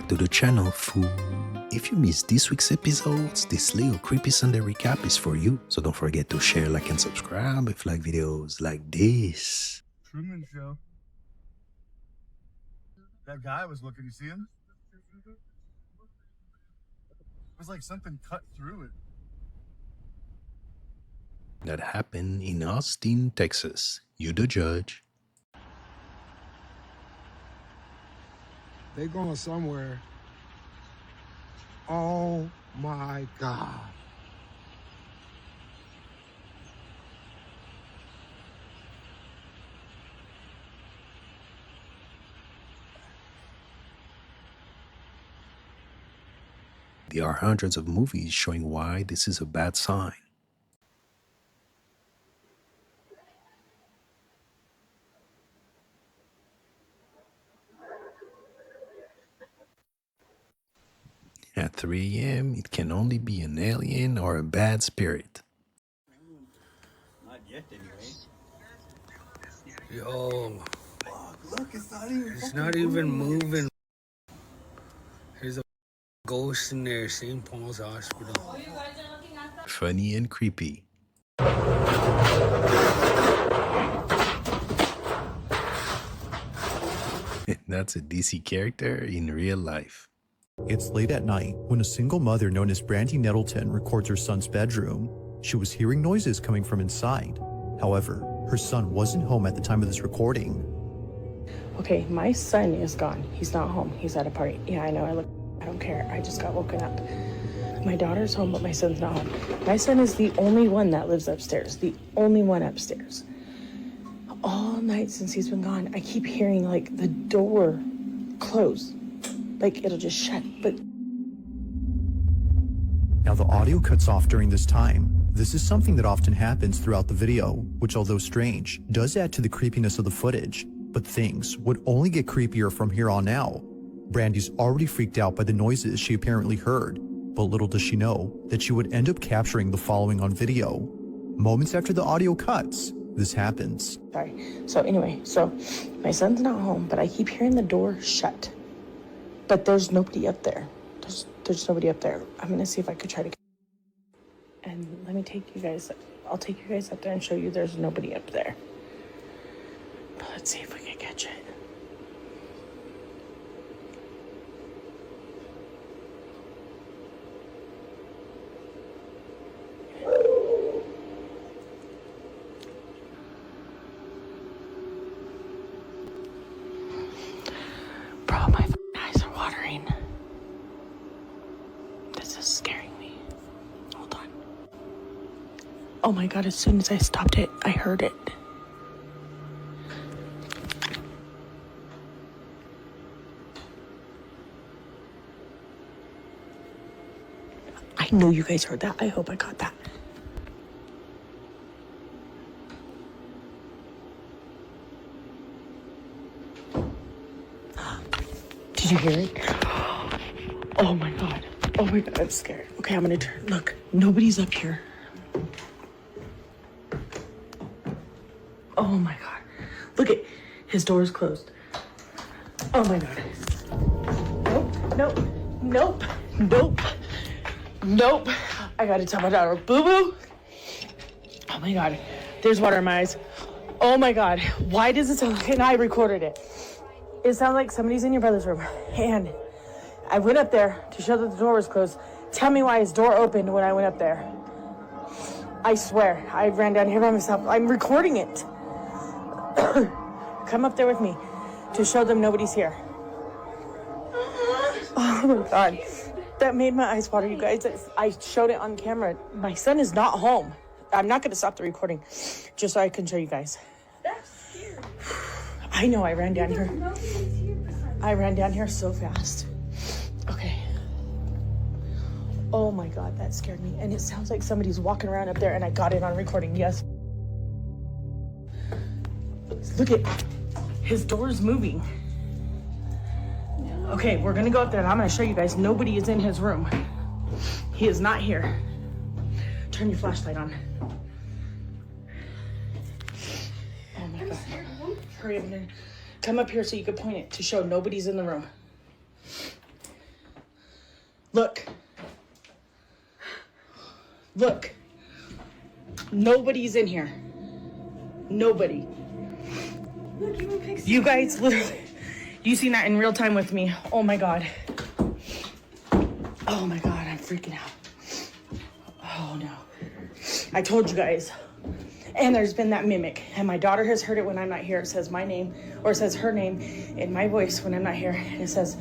back to the channel, fool. If you missed this week's episodes, this little creepy Sunday recap is for you. So don't forget to share, like, and subscribe if you like videos like this. Truman Show. That guy was looking, you see him? It was like something cut through it. That happened in Austin, Texas. You the judge. They going somewhere. Oh my God. There are hundreds of movies showing why this is a bad sign. At 3 a.m., it can only be an alien or a bad spirit. Not yet, anyway. Yo, Fuck, look, it's not even moving. There's a ghost in there, St. Paul's Hospital. Funny and creepy. That's a DC character in real life. It's late at night when a single mother known as Brandy Nettleton records her son's bedroom. She was hearing noises coming from inside. However, her son wasn't home at the time of this recording. Okay, my son is gone. He's not home. He's at a party. Yeah, I know. I don't care. I just got woken up. My daughter's home, but my son's not home. My son is the only one that lives upstairs. The only one upstairs. All night since he's been gone, I keep hearing like the door close. Like it'll just shut, but... Now the audio cuts off during this time. This is something that often happens throughout the video, which although strange, does add to the creepiness of the footage. But things would only get creepier from here on out. Brandy's already freaked out by the noises she apparently heard, but little does she know that she would end up capturing the following on video. Moments after the audio cuts, this happens. Sorry. So anyway, so my son's not home, but I keep hearing the door shut. But there's nobody up there. There's nobody up there. I'm gonna see if I could try to... And let me take you guys... I'll take you guys up there and show you there's nobody up there. But let's see if we can catch it. Bro, my eyes are watering. This is scaring me. Hold on. Oh my God, as soon as I stopped it, I heard it. I know you guys heard that. I hope I caught that. Did you hear it? Oh my God. Oh my God, I'm scared. Okay, I'm gonna turn. Look, nobody's up here. Oh my God. Look at his door is closed. Oh my God. Nope, nope, nope, nope, nope. I gotta tell my daughter, boo-boo. Oh my God. There's water in my eyes. Oh my God. Why does it sound like... And I recorded it. It sounds like somebody's in your brother's room. And I went up there to show that the door was closed. Tell me why his door opened when I went up there. I swear, I ran down here by myself. I'm recording it. Come up there with me to show them nobody's here. Oh my God. That made my eyes water, you guys. I showed it on camera. My son is not home. I'm not going to stop the recording just so I can show you guys. That's scary. I know, I ran down here. I ran down here so fast. Okay. Oh my God, that scared me. And it sounds like somebody's walking around up there, and I got it on recording, yes. Look at, his door's moving. Okay, we're gonna go up there and I'm gonna show you guys nobody is in his room. He is not here. Turn your flashlight on. Oh my God. Hurry up and come up here so you can point it to show nobody's in the room. Look. Look. Nobody's in here. Nobody. Look, even Pixie. You guys literally, you seen that in real time with me. Oh my God. Oh my God, I'm freaking out. Oh no. I told you guys. And there's been that mimic. And my daughter has heard it when I'm not here. It says my name, or it says her name in my voice when I'm not here. And it says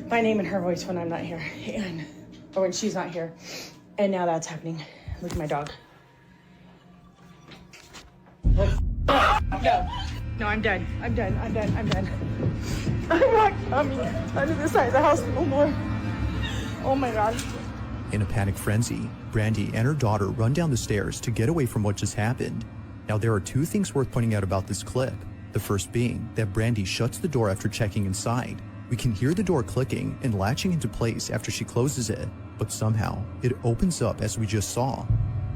my name in her voice when I'm not here. And, or when she's not here. And now that's happening. Look at my dog. Oh, no. No, I'm done. I'm done. I'm done. I'm done. I'm not coming under this side of the house no more. Oh my God. In a panic frenzy, Brandy and her daughter run down the stairs to get away from what just happened. Now, there are two things worth pointing out about this clip. The first being that Brandy shuts the door after checking inside. We can hear the door clicking and latching into place after she closes it, but somehow it opens up as we just saw.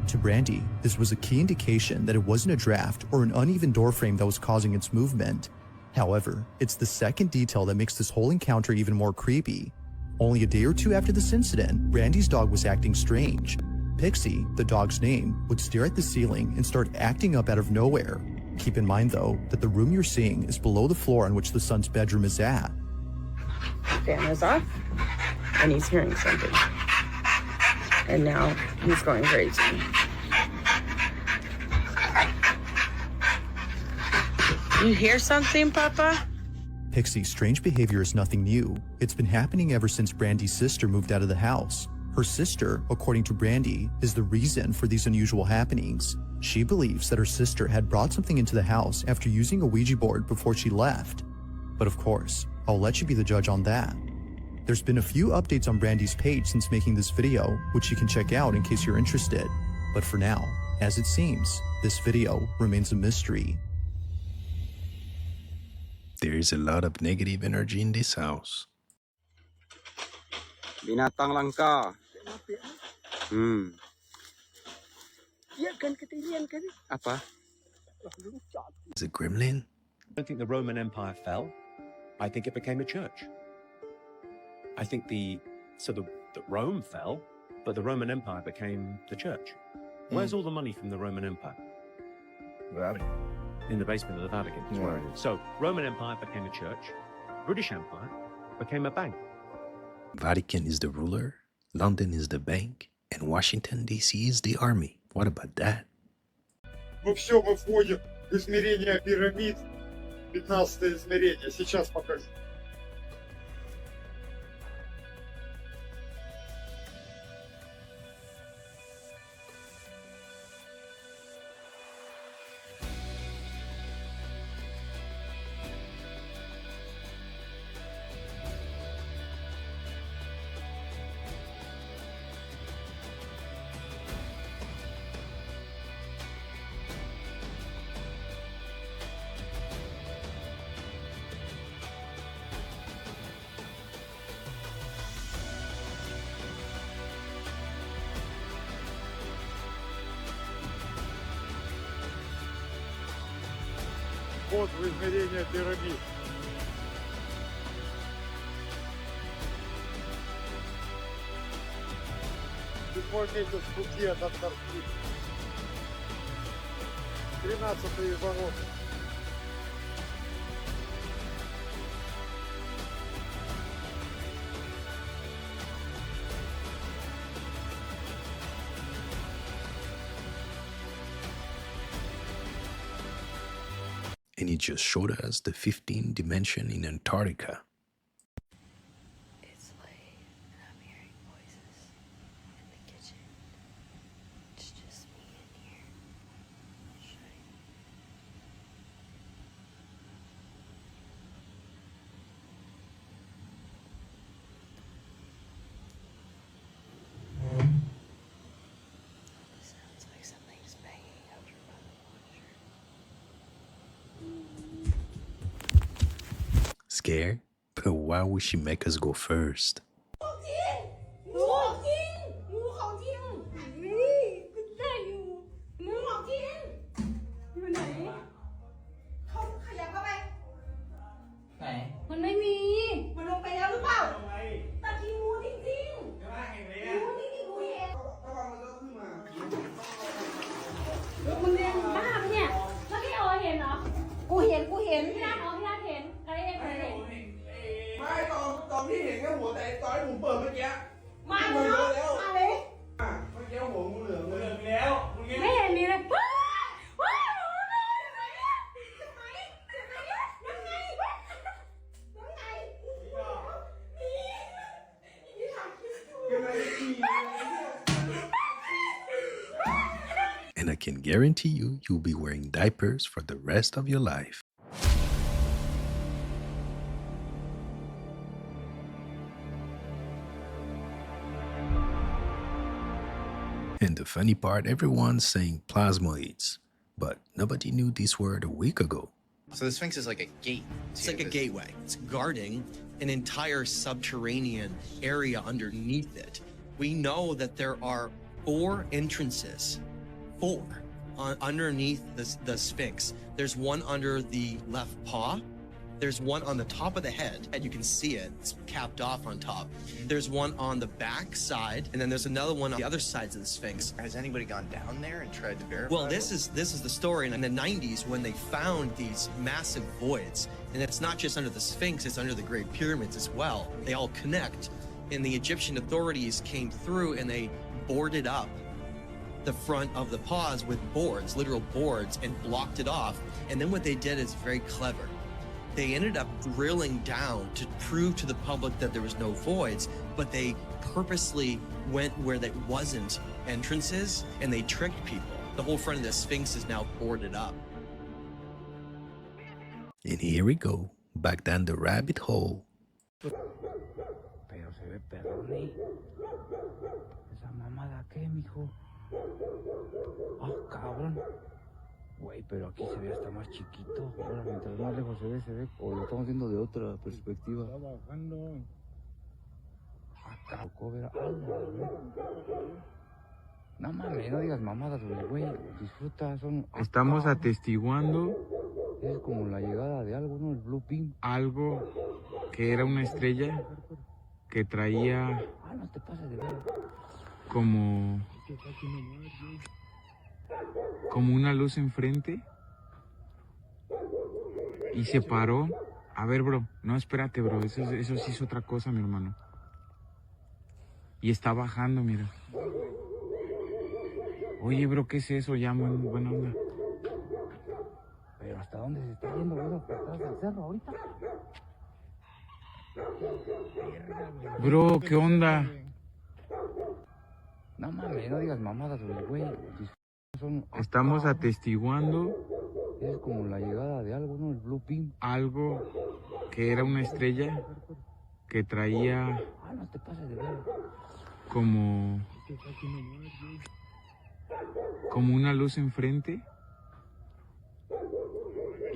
To Brandy, this was a key indication that it wasn't a draft or an uneven door frame that was causing its movement. However, it's the second detail that makes this whole encounter even more creepy. Only a day or two after this incident, Brandy's dog was acting strange. Pixie, the dog's name, would stare at the ceiling and start acting up out of nowhere. Keep in mind, though, that the room you're seeing is below the floor on which the son's bedroom is at. Fan is off, and he's hearing something. And now he's going crazy. You hear something, Papa? Pixie's strange behavior is nothing new. It's been happening ever since Brandy's sister moved out of the house. Her sister, according to Brandy, is the reason for these unusual happenings. She believes that her sister had brought something into the house after using a Ouija board before she left. But of course, I'll let you be the judge on that. There's been a few updates on Brandy's page since making this video, which you can check out in case you're interested. But for now, as it seems, this video remains a mystery. There is a lot of negative energy in this house. Binatang langka. Apa? Is it gremlin? I don't think the Roman Empire fell. I think it became a church. I think the Rome fell, but the Roman Empire became the church. Where's all the money from the Roman Empire? In the basement of the Vatican is where it is. So Roman Empire became a church, British Empire became a bank. Vatican is the ruler, London is the bank, and Washington, D.C. is the army. What about that? Мы все, мы входим в измерение пирамид. 15 измерение. Сейчас покажу. Вход в измерение пирамид. Седьмой месяц в пути от Антарктиды. 13-е ворота. And it just showed us the 15th dimension in Antarctica. It's late and I'm hearing voices in the kitchen. It's just me in here. Sounds like something's banging over by the washer. Scared? But why would she make us go first? หนูของจริงหนูของจริงนี่ได้อยู่หนูของจริงอยู่ไหนเขาขยับเข้าไปไหนมันไม่มีมันลงไปแล้วหรือเปล่าตะกี้งูจริงๆ ที่เห็นแค่หัวแต่ตอนที่ผมเปิดเมื่อกี้มาแล้วมาเลยเมื่อกี้หัวงูเหลือมเลยแล้วไม่เห็นมีเลยว้าวยังไงยังไงยังไงนี่ทำคลิปอยู่ And I can guarantee you, you'll be wearing diapers for the rest of your life. And the funny part, everyone's saying plasmoids, but nobody knew this word a week ago. So the Sphinx is like a gate. It's like a gateway. It's guarding an entire subterranean area underneath it. We know that there are 4 entrances, 4, underneath the Sphinx. There's one under the left paw. There's one on the top of the head, and you can see it. It's capped off on top. There's one on the back side, and then there's another one on the other sides of the Sphinx. Has anybody gone down there and tried to verify? Well, this is the story. In the 90s, when they found these massive voids, and it's not just under the Sphinx, it's under the Great Pyramids as well. They all connect, and the Egyptian authorities came through and they boarded up the front of the paws with boards, literal boards, and blocked it off. And then what they did is very clever. They ended up drilling down to prove to the public that there was no voids, but they purposely went where there wasn't entrances, and they tricked people. The whole front of the Sphinx is now boarded up. And here we go, back down the rabbit hole. Pero se ve perrón, ¿eh? ¿Esa mamada qué, mijo? Ah, cabrón. Güey, pero aquí se ve hasta más chiquito. Ahora, mientras más lejos se ve, o lo estamos viendo de otra perspectiva. Está bajando. Ah, cabrón, no mames, no digas mamadas, güey. Disfruta, son... Estamos atestiguando Es como la llegada de algo, ¿no? El Blue Beam. algo que era una estrella que traía Ah, no te pases de ver. como una luz enfrente y se paró. A ver, bro, no, espérate, bro, eso sí es otra cosa, mi hermano. Y está bajando, mira. Oye, bro, ¿qué es eso? Ya, buena onda. Pero ¿hasta dónde se está yendo, güey? ¿Hasta atrás del cerro ahorita? Bro, ¿qué onda? No mames, no digas mamadas, güey. Son... Estamos atestiguando Es como la llegada de algo, ¿no? El Blue Beam. algo que era una estrella que traía Ah, no te pases de ver. como una luz enfrente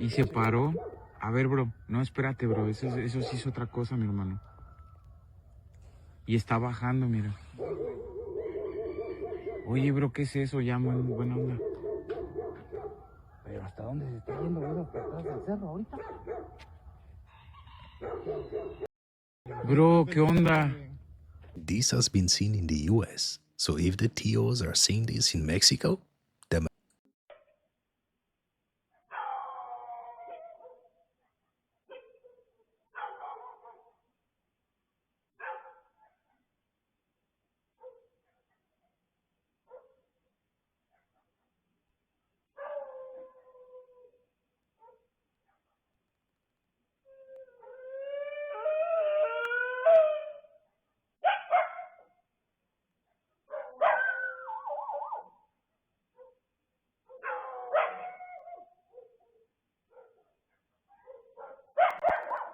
y se paró. A ver, bro, no, espérate, bro, eso sí es otra cosa, mi hermano. Y está bajando, mira. Oye, bro, ¿qué es eso? Ya, buena onda. Pero ¿hasta dónde se está yendo, güey? ¿Hasta atrás del cerro ahorita? Bro, ¿qué onda? This has been seen in the US, so if the TOs are seeing this in Mexico, that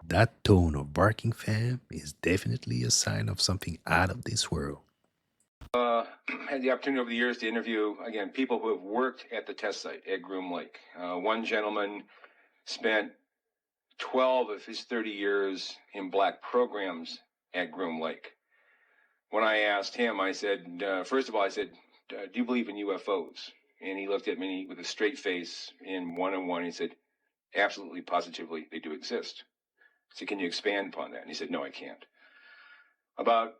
that tone of barking, fam, is definitely a sign of something out of this world. Had the opportunity over the years to interview, again, people who have worked at the test site at Groom Lake. One gentleman spent 12 of his 30 years in black programs at Groom Lake. When I asked him, I said, first of all, I said, do you believe in UFOs? And he looked at me with a straight face in one-on-one. He said, absolutely, positively, they do exist. I said, can you expand upon that? And he said, no, I can't. About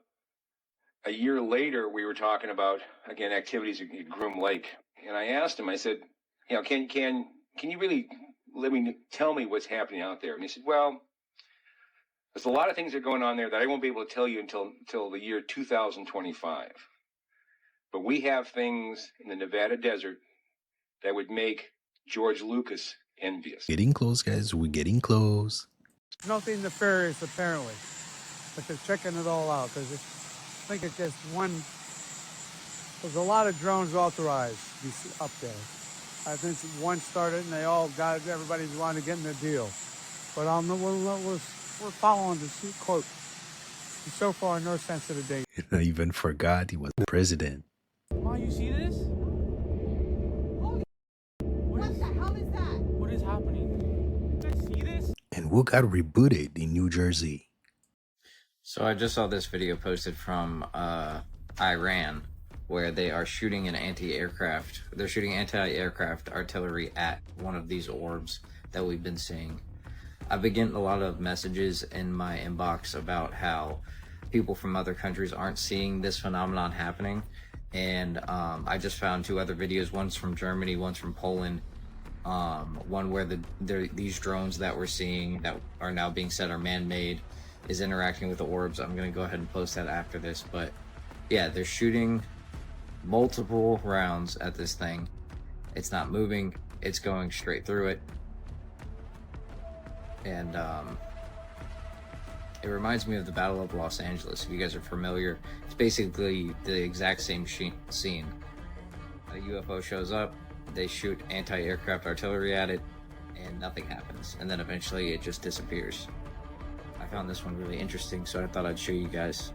a year later, we were talking about, again, activities at Groom Lake. And I asked him, I said, you know, can you really tell me what's happening out there? And he said, well, There's a lot of things that are going on there that I won't be able to tell you until the year 2025. But we have things in the Nevada desert that would make George Lucas envious. Getting close, guys. We're getting close. Nothing nefarious, apparently. But they're checking it all out because I think it's just one. There's a lot of drones authorized up there. I think one started and they all got everybody wanted to get in the deal. But we're following the quote. So far, no sense of the date. I even forgot he was president. Ma, you see this? What the hell is that? What is happening? You guys see this? And who got rebooted in New Jersey? So I just saw this video posted from Iran where they are shooting an anti-aircraft. They're shooting anti-aircraft artillery at one of these orbs that we've been seeing. I've been getting a lot of messages in my inbox about how people from other countries aren't seeing this phenomenon happening. And I just found 2 other videos. One's from Germany, one's from Poland. One where these drones that we're seeing that are now being said are man-made is interacting with the orbs. I'm going to go ahead and post that after this. But yeah, they're shooting multiple rounds at this thing. It's not moving. It's going straight through it. And it reminds me of the Battle of Los Angeles. If you guys are familiar, it's basically the exact same scene. A UFO shows up, they shoot anti-aircraft artillery at it, and nothing happens. And then eventually it just disappears. I found this one really interesting, so I thought I'd show you guys.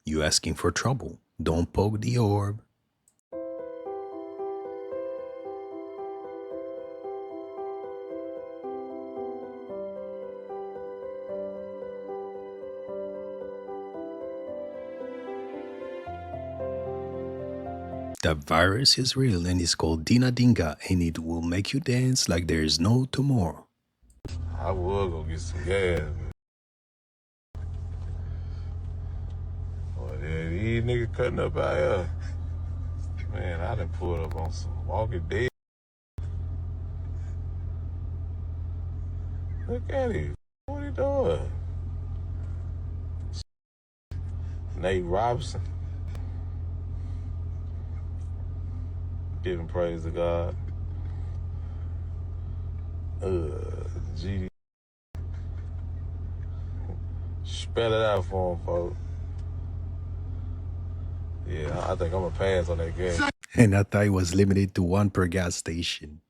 You asking for trouble. Don't poke the orb. The virus is real and it's called Dina Dinga, and it will make you dance like there is no tomorrow. I will go get some gas. Boy, these niggas cutting up out here. Man, I done pulled up on some Walking Dead. Look at him. What he doing? Nate Robinson. Giving praise to God. GD. Spell it out for him, folks. Yeah, I think I'm gonna pass on that game. And I thought it was limited to 1 per gas station.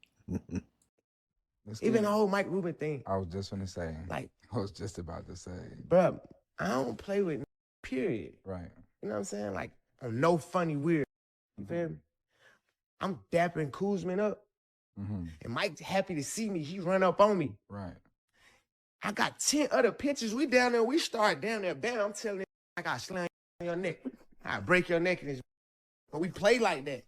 Even the whole Mike Rubin thing. I was just gonna say. Like, I was just about to say. bruh, I don't play with period. Right. You know what I'm saying? Like, I'm no funny weird. You feel me? I'm dapping Kuzman up. Mm-hmm. And Mike's happy to see me. He run up on me. Right. I got 10 other pictures. We down there. We start down there. Bam, I'm telling him, I got slam your neck. I break your neck. But we play like that.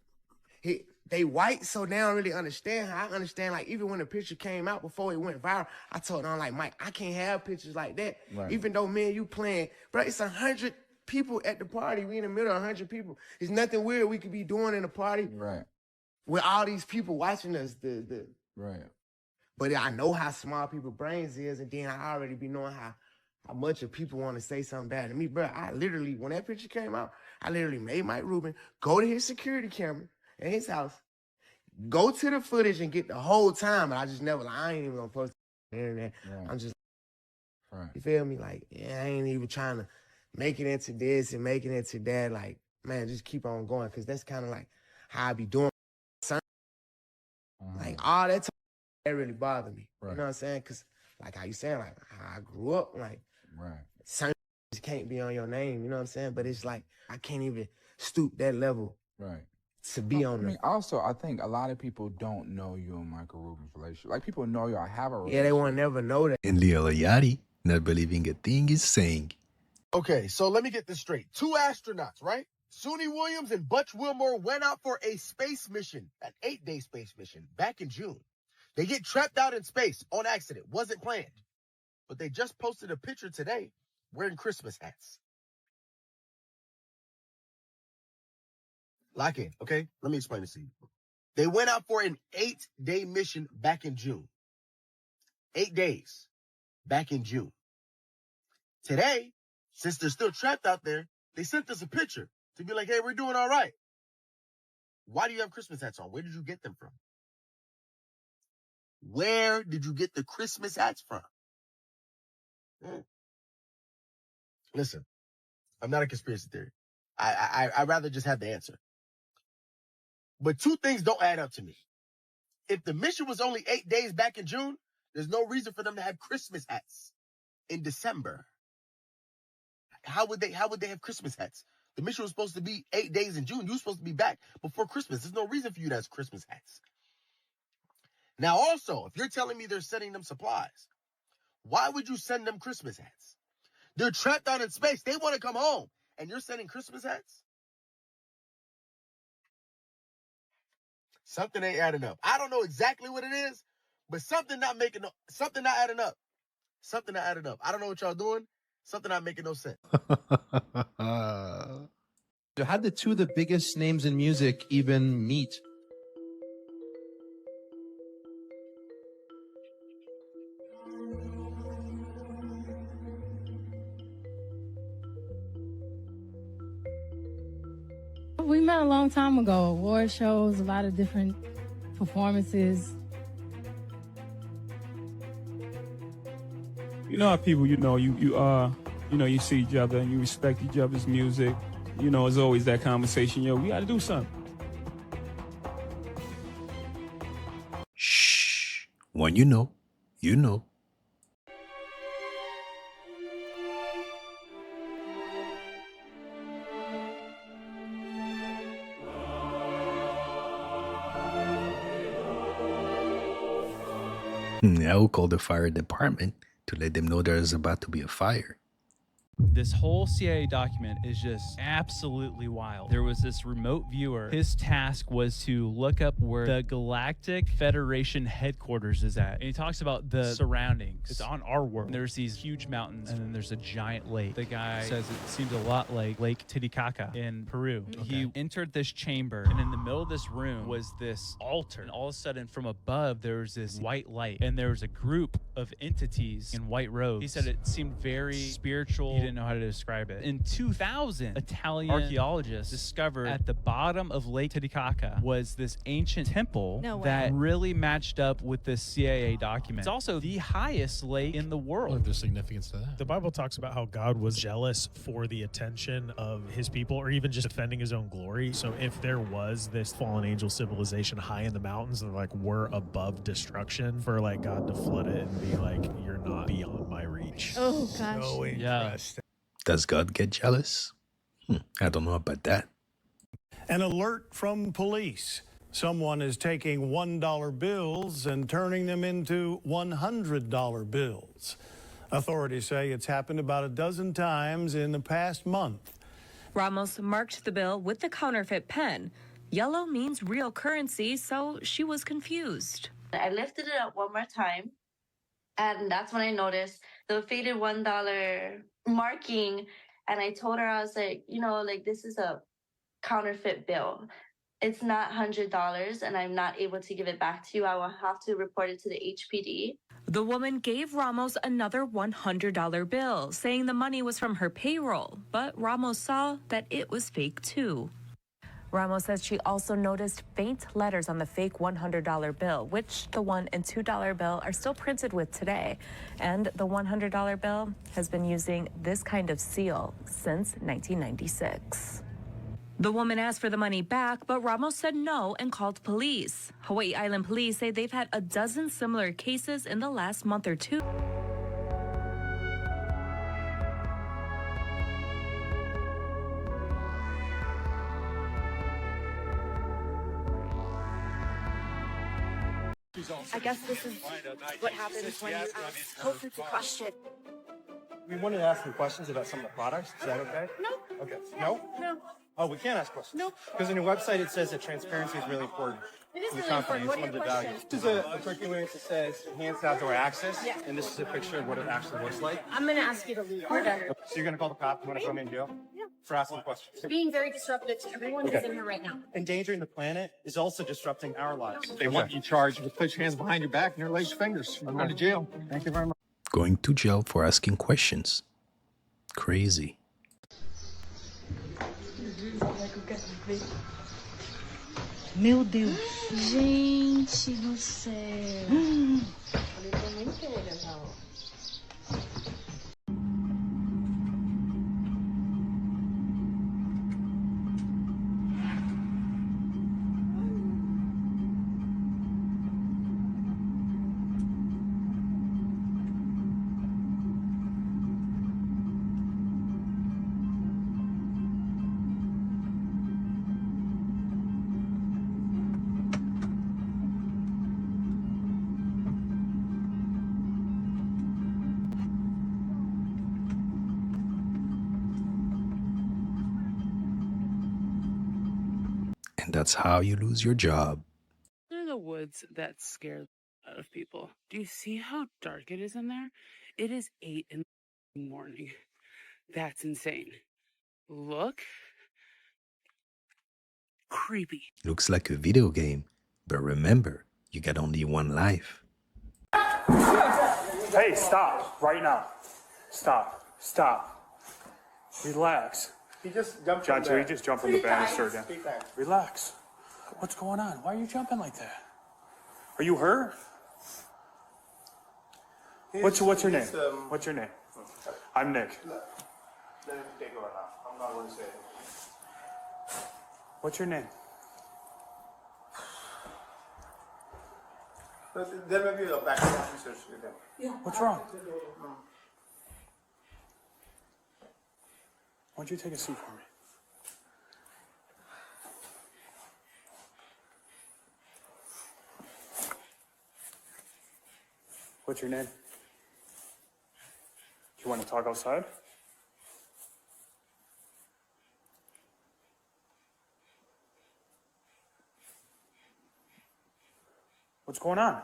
They white, so they don't really understand how I understand. Like, even when the picture came out before it went viral, I told them, like, Mike, I can't have pictures like that. Right. Even though me and you playing, bro, it's 100 people at the party. We in the middle of 100 people. There's nothing weird we could be doing in the party. Right. With all these people watching us. Right. But I know how small people's brains is, and then I already be knowing how much of people want to say something bad to me, bro. I literally, when that picture came out, I literally made Mike Rubin go to his security camera in his house, go to the footage and get the whole time. But I just never, like, I ain't even gonna post it on the internet. Right. I'm just, right. You feel me? Like, yeah, I ain't even trying to make it into this and make it into that. Like, man, just keep on going, because that's kind of like how I be doing. Like, all that time, that really bothered me. Right. You know what I'm saying? Because, like how you saying, like, how I grew up, like, right. certain can't be on your name, you know what I'm saying? But it's like, I can't even stoop that level. Right. To be on I mean, also, I think a lot of people don't know you and Michael Rubin's relationship. Like, people know y'all have a relationship. Yeah, they won't never know that. And Leo Yachty, not believing a thing he's saying. Okay, so let me get this straight. 2 astronauts, right? Suni Williams and Butch Wilmore went out for a space mission, an 8-day space mission, back in June. They get trapped out in space on accident. Wasn't planned. But they just posted a picture today wearing Christmas hats. Lock in, okay? Let me explain this to you. They went out for an 8-day mission back in June. 8 days. back in June. Today, since they're still trapped out there, they sent us a picture to be like, hey, we're doing all right. Why do you have Christmas hats on? Where did you get them from? Where did you get the Christmas hats from? Listen, I'm not a conspiracy theory. I'd rather just have the answer. But two things don't add up to me. If the mission was only 8 days back in June, there's no reason for them to have Christmas hats in December. How would they have Christmas hats? The mission was supposed to be 8 days in June. You were supposed to be back before Christmas. There's no reason for you to have Christmas hats. Now, also, if you're telling me they're sending them supplies, why would you send them Christmas hats? They're trapped out in space. They want to come home. And you're sending Christmas hats? Something ain't adding up. I don't know exactly what it is, but something not adding up. Something not adding up. I don't know what y'all doing. Something not making no sense. How did the two of the biggest names in music even meet? We met a long time ago. Award shows, a lot of different performances. You know how people, you see each other and you respect each other's music. You know, it's always that conversation, yo, we got to do something. Shh. When you know, you know. I will call the fire department to let them know there's about to be a fire. This whole CIA document is just absolutely wild. There was this remote viewer. His task was to look up where the Galactic Federation headquarters is at. And he talks about the surroundings. It's on our world. There's these huge mountains, and then there's a giant lake. The guy says it seems a lot like Lake Titicaca in Peru. Okay. He entered this chamber, and in the middle of this room was this altar. And all of a sudden, from above, there was this white light, and there was a group of entities in white robes. He said it seemed very spiritual. He didn't know how to describe it. In 2000, Italian archaeologists discovered at the bottom of Lake Titicaca was this ancient temple that really matched up with the CIA document. It's also the highest lake in the world. There's significance to that. The Bible talks about how God was jealous for the attention of his people, or even just defending his own glory. So if there was this fallen angel civilization high in the mountains and like we're above destruction, for like God to flood it and be like, you're not beyond my reach. Oh gosh. So interesting. Does God get jealous? I don't know about that. An alert from police. Someone is taking $1 bills and turning them into $100 bills. Authorities say it's happened about a dozen times in the past month. Ramos marked the bill with the counterfeit pen. Yellow means real currency, so she was confused. I lifted it up one more time, and that's when I noticed the faded $1 marking, and I told her, I was like, this is a counterfeit bill. It's not $100, and I'm not able to give it back to you. I will have to report it to the HPD. The woman gave Ramos another $100 bill, saying the money was from her payroll, but Ramos saw that it was fake too. Ramos says she also noticed faint letters on the fake $100 bill, which the $1 and $2 bill are still printed with today. And the $100 bill has been using this kind of seal since 1996. The woman asked for the money back, but Ramos said no and called police. Hawaii Island police say they've had a dozen similar cases in the last month or two. I guess this is what happens when you ask Hope's a question. We wanted to ask some questions about some of the products. Is that okay? No. Okay. No? No. Oh, we can't ask questions? No. Because on your website it says that transparency is really important. It is in the really company. important. What are It's your one of the values. questions? This is a circular that says enhanced outdoor access. Yeah. And this is a picture of what it actually looks like. I'm going to ask you to leave. We're done. So you're going to call the cops? You want to throw me in jail? Yeah. For asking questions? Being very disruptive to everyone who's in here right now. Endangering the planet is also disrupting our lives. They want you charged with put your hands behind your back and your legs, fingers. I'm going to jail. Thank you very much. going to jail for asking questions. Crazy. Meu Deus. Gente do céu. And that's how you lose your job. They're the woods that scare a lot of people. Do you see how dark it is in there? It is 8 in the morning. That's insane. Look. Creepy. Looks like a video game, but remember, you got only one life. Hey, stop right now. Stop. Stop. Relax. He just jumped John, from so there. he just jumped from the 3 banister times. again. 3 times. Relax. What's going on? Why are you jumping like that? Are you hurt? What's your name? What's your name? I'm Nick. Let him take over now. I'm not going to say it. What's your name? But there may be a backup officers with them. Yeah. What's wrong? Why don't you take a seat for me? What's your name? Do you want to talk outside? What's going on?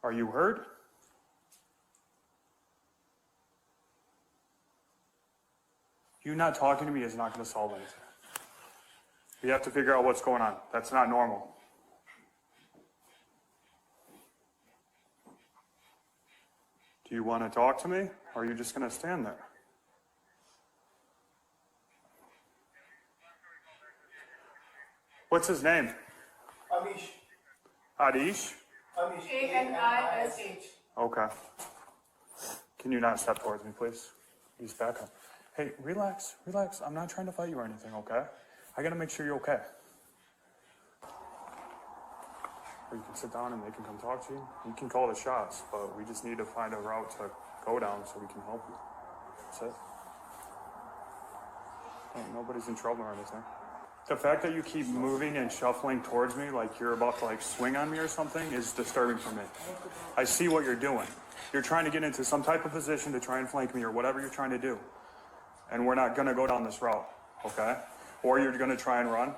Are you hurt? You not talking to me is not going to solve anything. We have to figure out what's going on. That's not normal. Do you want to talk to me, or are you just going to stand there? What's his name? Amish. Adish? Amish. A-N-I-S-H. Okay. Can you not step towards me, please? He's back up. Hey, relax, relax. I'm not trying to fight you or anything, okay? I gotta make sure you're okay. Or you can sit down and they can come talk to you. You can call the shots, but we just need to find a route to go down so we can help you. That's it. Nobody's in trouble or anything. The fact that you keep moving and shuffling towards me like you're about to like swing on me or something is disturbing for me. I see what you're doing. You're trying to get into some type of position to try and flank me or whatever you're trying to do. And we're not gonna go down this route, okay? Or you're gonna try and run.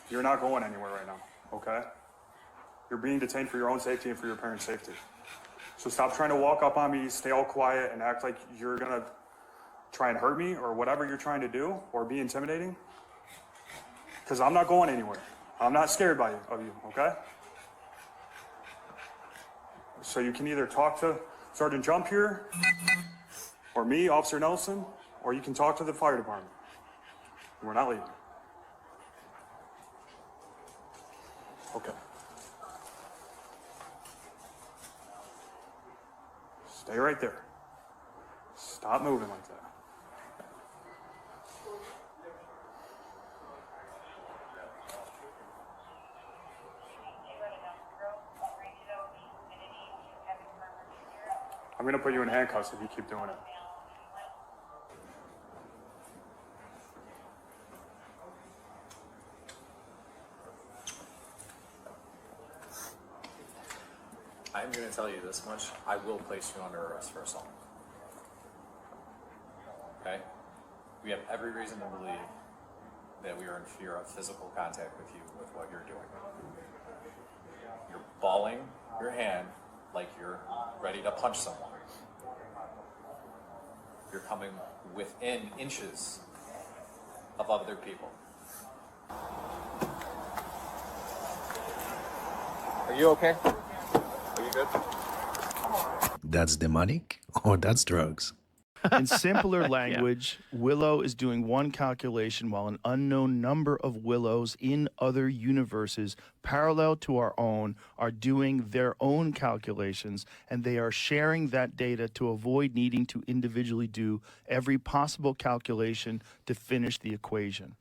You're not going anywhere right now, okay? You're being detained for your own safety and for your parents' safety. So stop trying to walk up on me, stay all quiet, and act like you're gonna try and hurt me or whatever you're trying to do or be intimidating. Because I'm not going anywhere. I'm not scared of you, okay? So you can either talk to Sergeant Jump here, or me, Officer Nelson, or you can talk to the fire department. We're not leaving. Okay. Stay right there. Stop moving like that. I'm gonna put you in handcuffs if you keep doing it. I'm going to tell you this much. I will place you under arrest for assault. Okay? We have every reason to believe that we are in fear of physical contact with you with what you're doing. You're balling your hand like you're ready to punch someone. You're coming within inches of other people. Are you okay? Are that's demonic or that's drugs. In simpler language, Willow is doing one calculation while an unknown number of Willows in other universes parallel to our own are doing their own calculations, and they are sharing that data to avoid needing to individually do every possible calculation to finish the equation.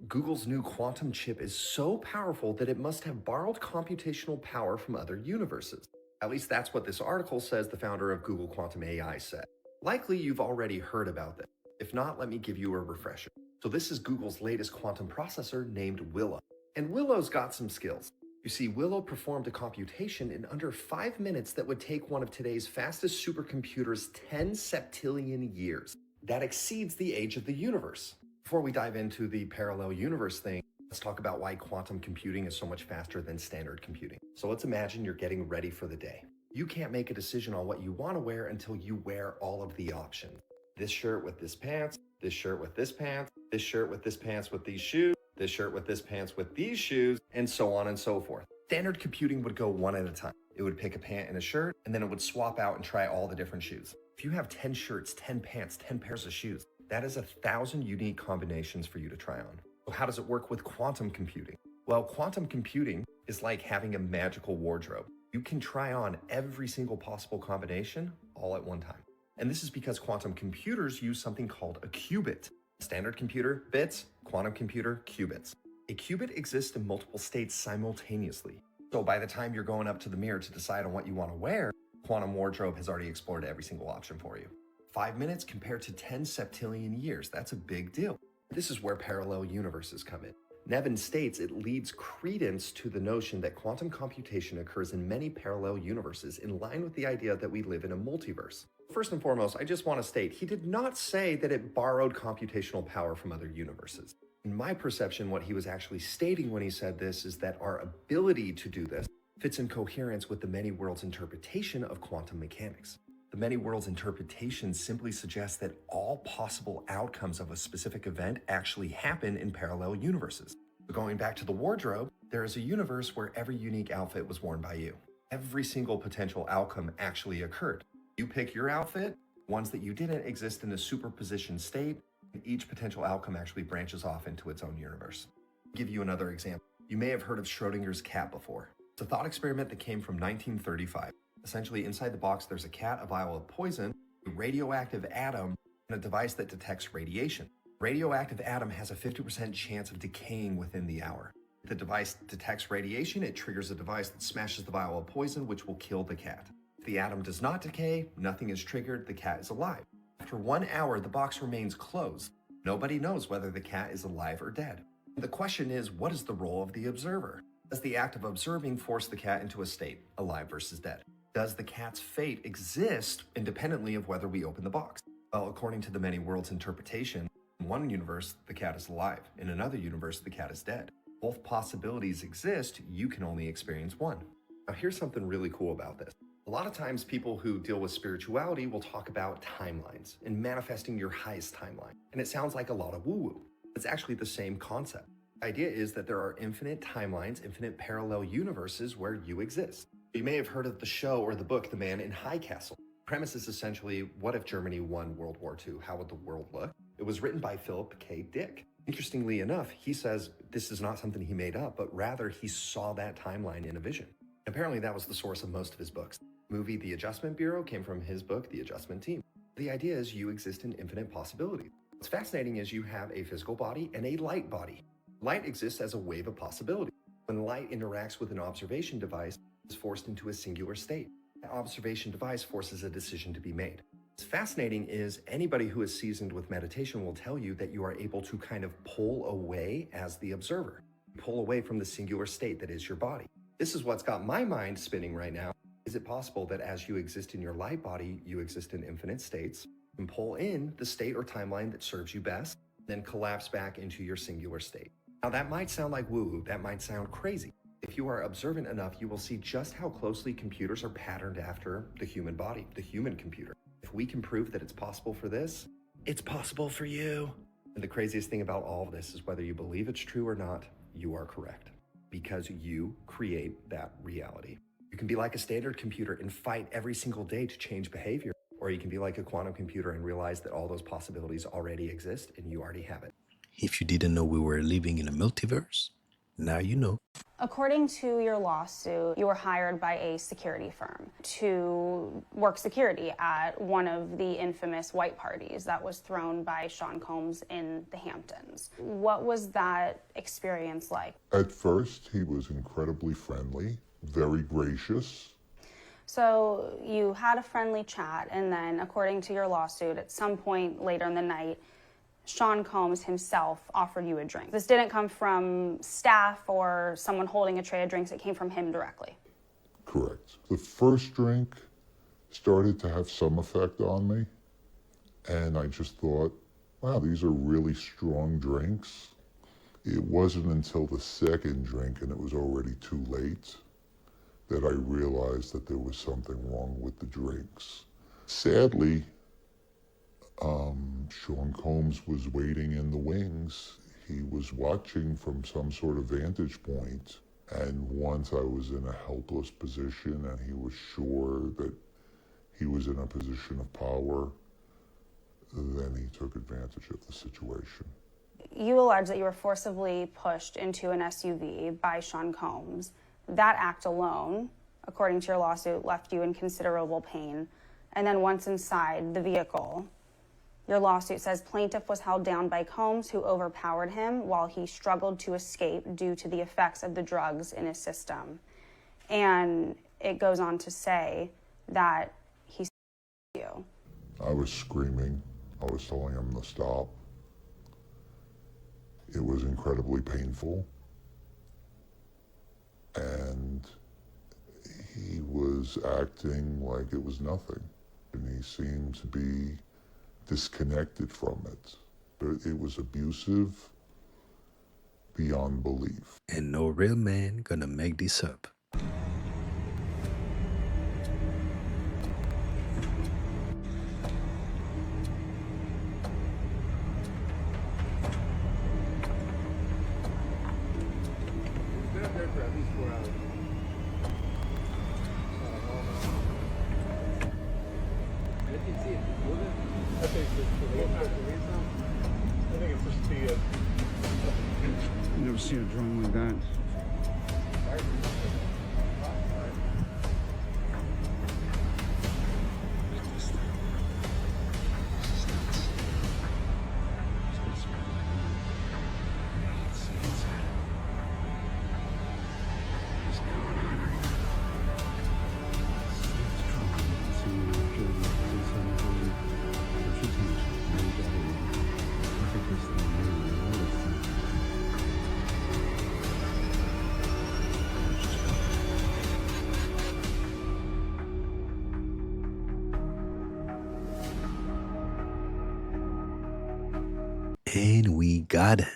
Google's new quantum chip is so powerful that it must have borrowed computational power from other universes. At least that's what this article says the founder of Google Quantum AI said. Likely you've already heard about this. If not, let me give you a refresher. So this is Google's latest quantum processor named Willow. And Willow's got some skills. You see, Willow performed a computation in under 5 minutes that would take one of today's fastest supercomputers 10 septillion years. That exceeds the age of the universe. Before we dive into the parallel universe thing, let's talk about why quantum computing is so much faster than standard computing. So let's imagine you're getting ready for the day. You can't make a decision on what you want to wear until you wear all of the options. This shirt with this pants, this shirt with this pants, this shirt with this pants with these shoes, this shirt with this pants with these shoes, and so on and so forth. Standard computing would go one at a time. It would pick a pant and a shirt, and then it would swap out and try all the different shoes. If you have 10 shirts, 10 pants, 10 pairs of shoes, that is 1,000 unique combinations for you to try on. So how does it work with quantum computing? Well, quantum computing is like having a magical wardrobe. You can try on every single possible combination all at one time. And this is because quantum computers use something called a qubit. Standard computer, bits, quantum computer, qubits. A qubit exists in multiple states simultaneously. So by the time you're going up to the mirror to decide on what you want to wear, quantum wardrobe has already explored every single option for you. 5 minutes compared to 10 septillion years, that's a big deal. This is where parallel universes come in. Nevin states it leads credence to the notion that quantum computation occurs in many parallel universes in line with the idea that we live in a multiverse. First and foremost, I just want to state he did not say that it borrowed computational power from other universes. In my perception, what he was actually stating when he said this is that our ability to do this fits in coherence with the many worlds interpretation of quantum mechanics. The many worlds interpretation simply suggests that all possible outcomes of a specific event actually happen in parallel universes. But going back to the wardrobe, there is a universe where every unique outfit was worn by you. Every single potential outcome actually occurred. You pick your outfit, ones that you didn't exist in a superposition state, and each potential outcome actually branches off into its own universe. I'll give you another example. You may have heard of Schrodinger's cat before. It's a thought experiment that came from 1935. Essentially, inside the box, there's a cat, a vial of poison, a radioactive atom, and a device that detects radiation. Radioactive atom has a 50% chance of decaying within the hour. If the device detects radiation, it triggers a device that smashes the vial of poison, which will kill the cat. If the atom does not decay, nothing is triggered, the cat is alive. After 1 hour, the box remains closed. Nobody knows whether the cat is alive or dead. The question is, what is the role of the observer? Does the act of observing force the cat into a state, alive versus dead? Does the cat's fate exist independently of whether we open the box? Well, according to the many worlds interpretation, in one universe, the cat is alive. In another universe, the cat is dead. Both possibilities exist, you can only experience one. Now, here's something really cool about this. A lot of times people who deal with spirituality will talk about timelines and manifesting your highest timeline. And it sounds like a lot of woo-woo. It's actually the same concept. The idea is that there are infinite timelines, infinite parallel universes where you exist. You may have heard of the show or the book, The Man in High Castle. The premise is essentially, what if Germany won World War II? How would the world look? It was written by Philip K. Dick. Interestingly enough, he says this is not something he made up, but rather he saw that timeline in a vision. Apparently that was the source of most of his books. The movie The Adjustment Bureau came from his book, The Adjustment Team. The idea is you exist in infinite possibilities. What's fascinating is you have a physical body and a light body. Light exists as a wave of possibility. When light interacts with an observation device, it's forced into a singular state. That observation device forces a decision to be made. What's fascinating is anybody who is seasoned with meditation will tell you that you are able to kind of pull away as the observer. Pull away from the singular state that is your body. This is what's got my mind spinning right now. Is it possible that as you exist in your light body, you exist in infinite states, and pull in the state or timeline that serves you best, then collapse back into your singular state? Now that might sound like woo-woo, that might sound crazy. If you are observant enough, you will see just how closely computers are patterned after the human body, the human computer. If we can prove that it's possible for this, it's possible for you. And the craziest thing about all of this is whether you believe it's true or not, you are correct. Because you create that reality. You You can be like a standard computer and fight every single day to change behavior. Or you can be like a quantum computer and realize that all those possibilities already exist and you already have it. If you didn't know we were living in a multiverse, now you know. According to your lawsuit, you were hired by a security firm to work security at one of the infamous white parties that was thrown by Sean Combs in the Hamptons. What was that experience like? At first, he was incredibly friendly, very gracious. So you had a friendly chat, and then, according to your lawsuit, at some point later in the night, Sean Combs himself offered you a drink. This didn't come from staff or someone holding a tray of drinks. It came from him directly. Correct. The first drink started to have some effect on me, and I just thought, wow, these are really strong drinks. It wasn't until the second drink, and it was already too late, that I realized that there was something wrong with the drinks. Sadly, Sean Combs was waiting in the wings. He was watching from some sort of vantage point. And once I was in a helpless position and he was sure that he was in a position of power, then he took advantage of the situation. You allege that you were forcibly pushed into an SUV by Sean Combs. That act alone, according to your lawsuit, left you in considerable pain. And then once inside the vehicle, your lawsuit says plaintiff was held down by Combs, who overpowered him while he struggled to escape due to the effects of the drugs in his system. And it goes on to say that he you. I was screaming. I was telling him to stop. It was incredibly painful. And he was acting like it was nothing. And he seemed to be disconnected from it. But it was abusive beyond belief. And no real man gonna make this up. I've never seen a drone like that. And we got him.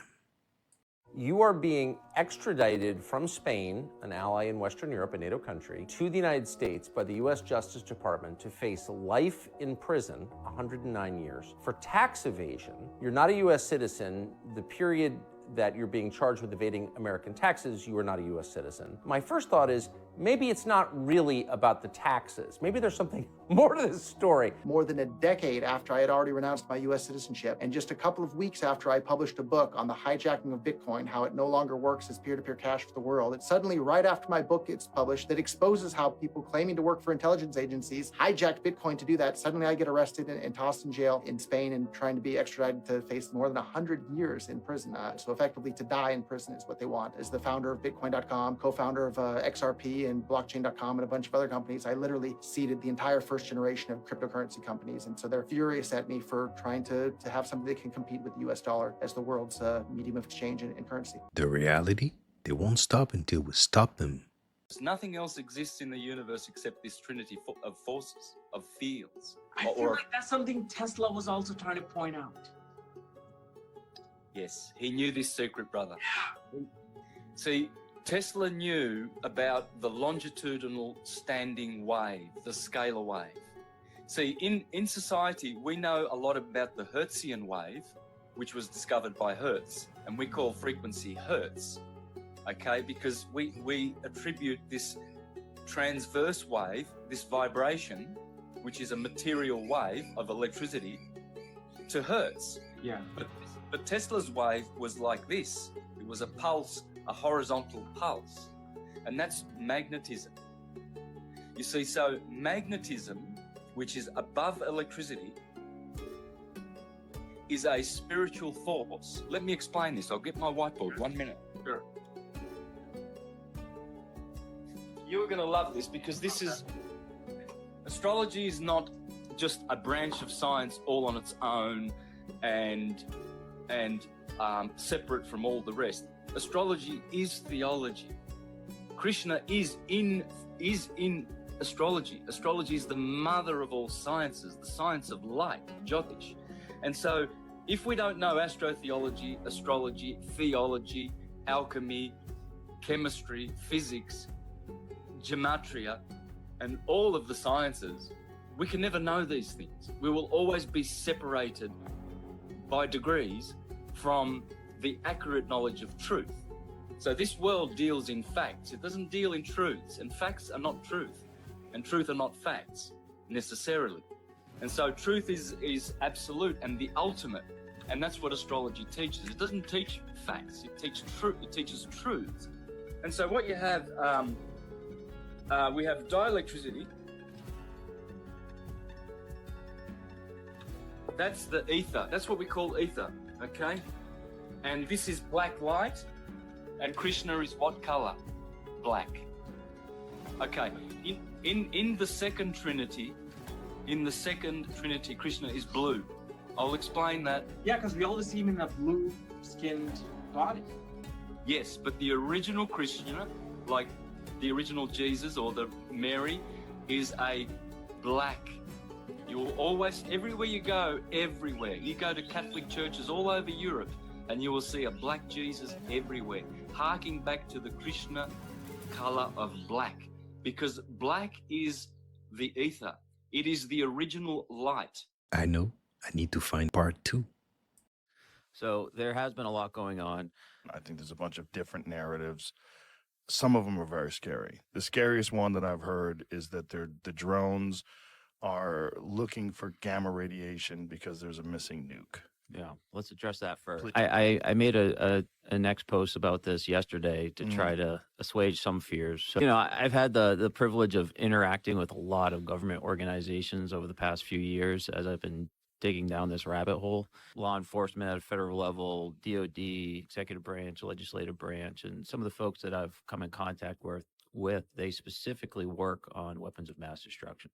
You are being extradited from Spain, an ally in Western Europe, a NATO country, to the United States by the U.S. Justice Department to face life in prison, 109 years, for tax evasion. You're not a U.S. citizen. The period that you're being charged with evading American taxes, you are not a U.S. citizen. My first thought is, maybe it's not really about the taxes. Maybe there's something more to this story. More than a decade after I had already renounced my U.S. citizenship, and just a couple of weeks after I published a book on the hijacking of Bitcoin, how it no longer works as peer-to-peer cash for the world, it's suddenly right after my book gets published that exposes how people claiming to work for intelligence agencies hijacked Bitcoin to do that. Suddenly I get arrested and tossed in jail in Spain and trying to be extradited to face more than 100 years in prison. So effectively to die in prison is what they want. As the founder of Bitcoin.com, co-founder of XRP and blockchain.com and a bunch of other companies, I literally seeded the entire first generation of cryptocurrency companies. And so they're furious at me for trying to have something that can compete with the US dollar as the world's medium of exchange and currency. The reality, they won't stop until we stop them. Nothing else exists in the universe except this trinity of forces, of fields. I feel like that's something Tesla was also trying to point out. Yes, he knew this secret, brother. See, Tesla knew about the longitudinal standing wave, the scalar wave. See, in society, we know a lot about the Hertzian wave, which was discovered by Hertz, and we call frequency Hertz, okay? Because we attribute this transverse wave, this vibration, which is a material wave of electricity, to hertz. Yeah. But Tesla's wave was like this. It was a pulse, a horizontal pulse. And that's magnetism. You see, so magnetism, which is above electricity, is a spiritual force. Let me explain this. I'll get my whiteboard. 1 minute. Sure. You're going to love this because this is... Astrology is not just a branch of science all on its own and separate from all the rest. Astrology is theology. Krishna is in astrology. Astrology is the mother of all sciences, the science of light, Jyotish. And so if we don't know astrotheology, astrology, theology, alchemy, chemistry, physics, gematria, and all of the sciences, we can never know these things. We will always be separated by degrees from the accurate knowledge of truth. So this world deals in facts. It doesn't deal in truths, and facts are not truth, and truth are not facts necessarily. And so truth is absolute and the ultimate, and that's what astrology teaches. It doesn't teach facts. It teaches truth. It teaches truths. And so what you have, we have dielectricity. That's the ether. That's what we call ether, okay? And this is black light, and Krishna is what color? Black. Okay. In the second Trinity, Krishna is blue. I'll explain that. Yeah, because we always see him in a blue-skinned body. Yes, but the original Krishna, like the original Jesus or the Mary, is a black. You will always, everywhere you go to Catholic churches all over Europe, and you will see a black Jesus everywhere, harking back to the Krishna color of black, because black is the ether. It is the original light. I know. I need to find part 2. So there has been a lot going on. I think there's a bunch of different narratives. Some of them are very scary. The scariest one that I've heard is that the drones are looking for gamma radiation because there's a missing nuke. Yeah, let's address that first. I made a next post about this yesterday to try to assuage some fears. So, I've had the privilege of interacting with a lot of government organizations over the past few years as I've been digging down this rabbit hole. Law enforcement at a federal level, DOD, executive branch, legislative branch, and some of the folks that I've come in contact with, they specifically work on weapons of mass destruction.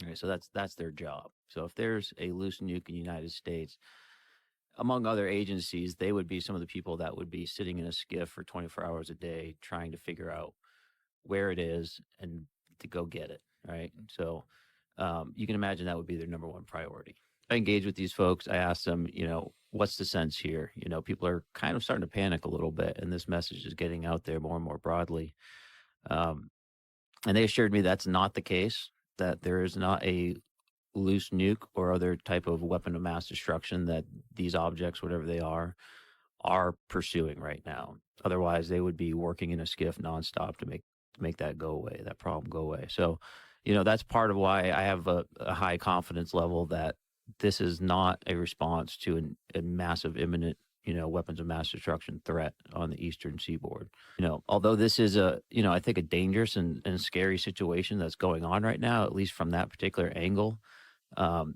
Okay, so that's their job. So if there's a loose nuke in the United States, among other agencies, they would be some of the people that would be sitting in a skiff for 24 hours a day trying to figure out where it is and to go get it, right? So you can imagine that would be their number one priority. I engage with these folks. I ask them, what's the sense here? People are kind of starting to panic a little bit, and this message is getting out there more and more broadly. And they assured me that's not the case, that there is not a loose nuke or other type of weapon of mass destruction that these objects, whatever they are pursuing right now. Otherwise, they would be working in a skiff nonstop to make that go away, that problem go away. So, that's part of why I have a high confidence level that this is not a response to a massive imminent, weapons of mass destruction threat on the eastern seaboard. Although this is I think a dangerous and scary situation that's going on right now, at least from that particular angle,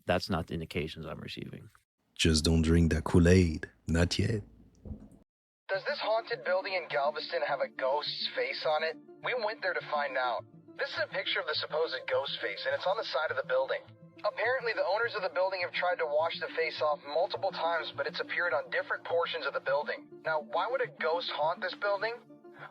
that's not the indications I'm receiving. Just don't drink that Kool-Aid. Not yet. Does this haunted building in Galveston have a ghost's face on it? We went there to find out. This is a picture of the supposed ghost face, and it's on the side of the building. Apparently, the owners of the building have tried to wash the face off multiple times, but it's appeared on different portions of the building. Now, why would a ghost haunt this building?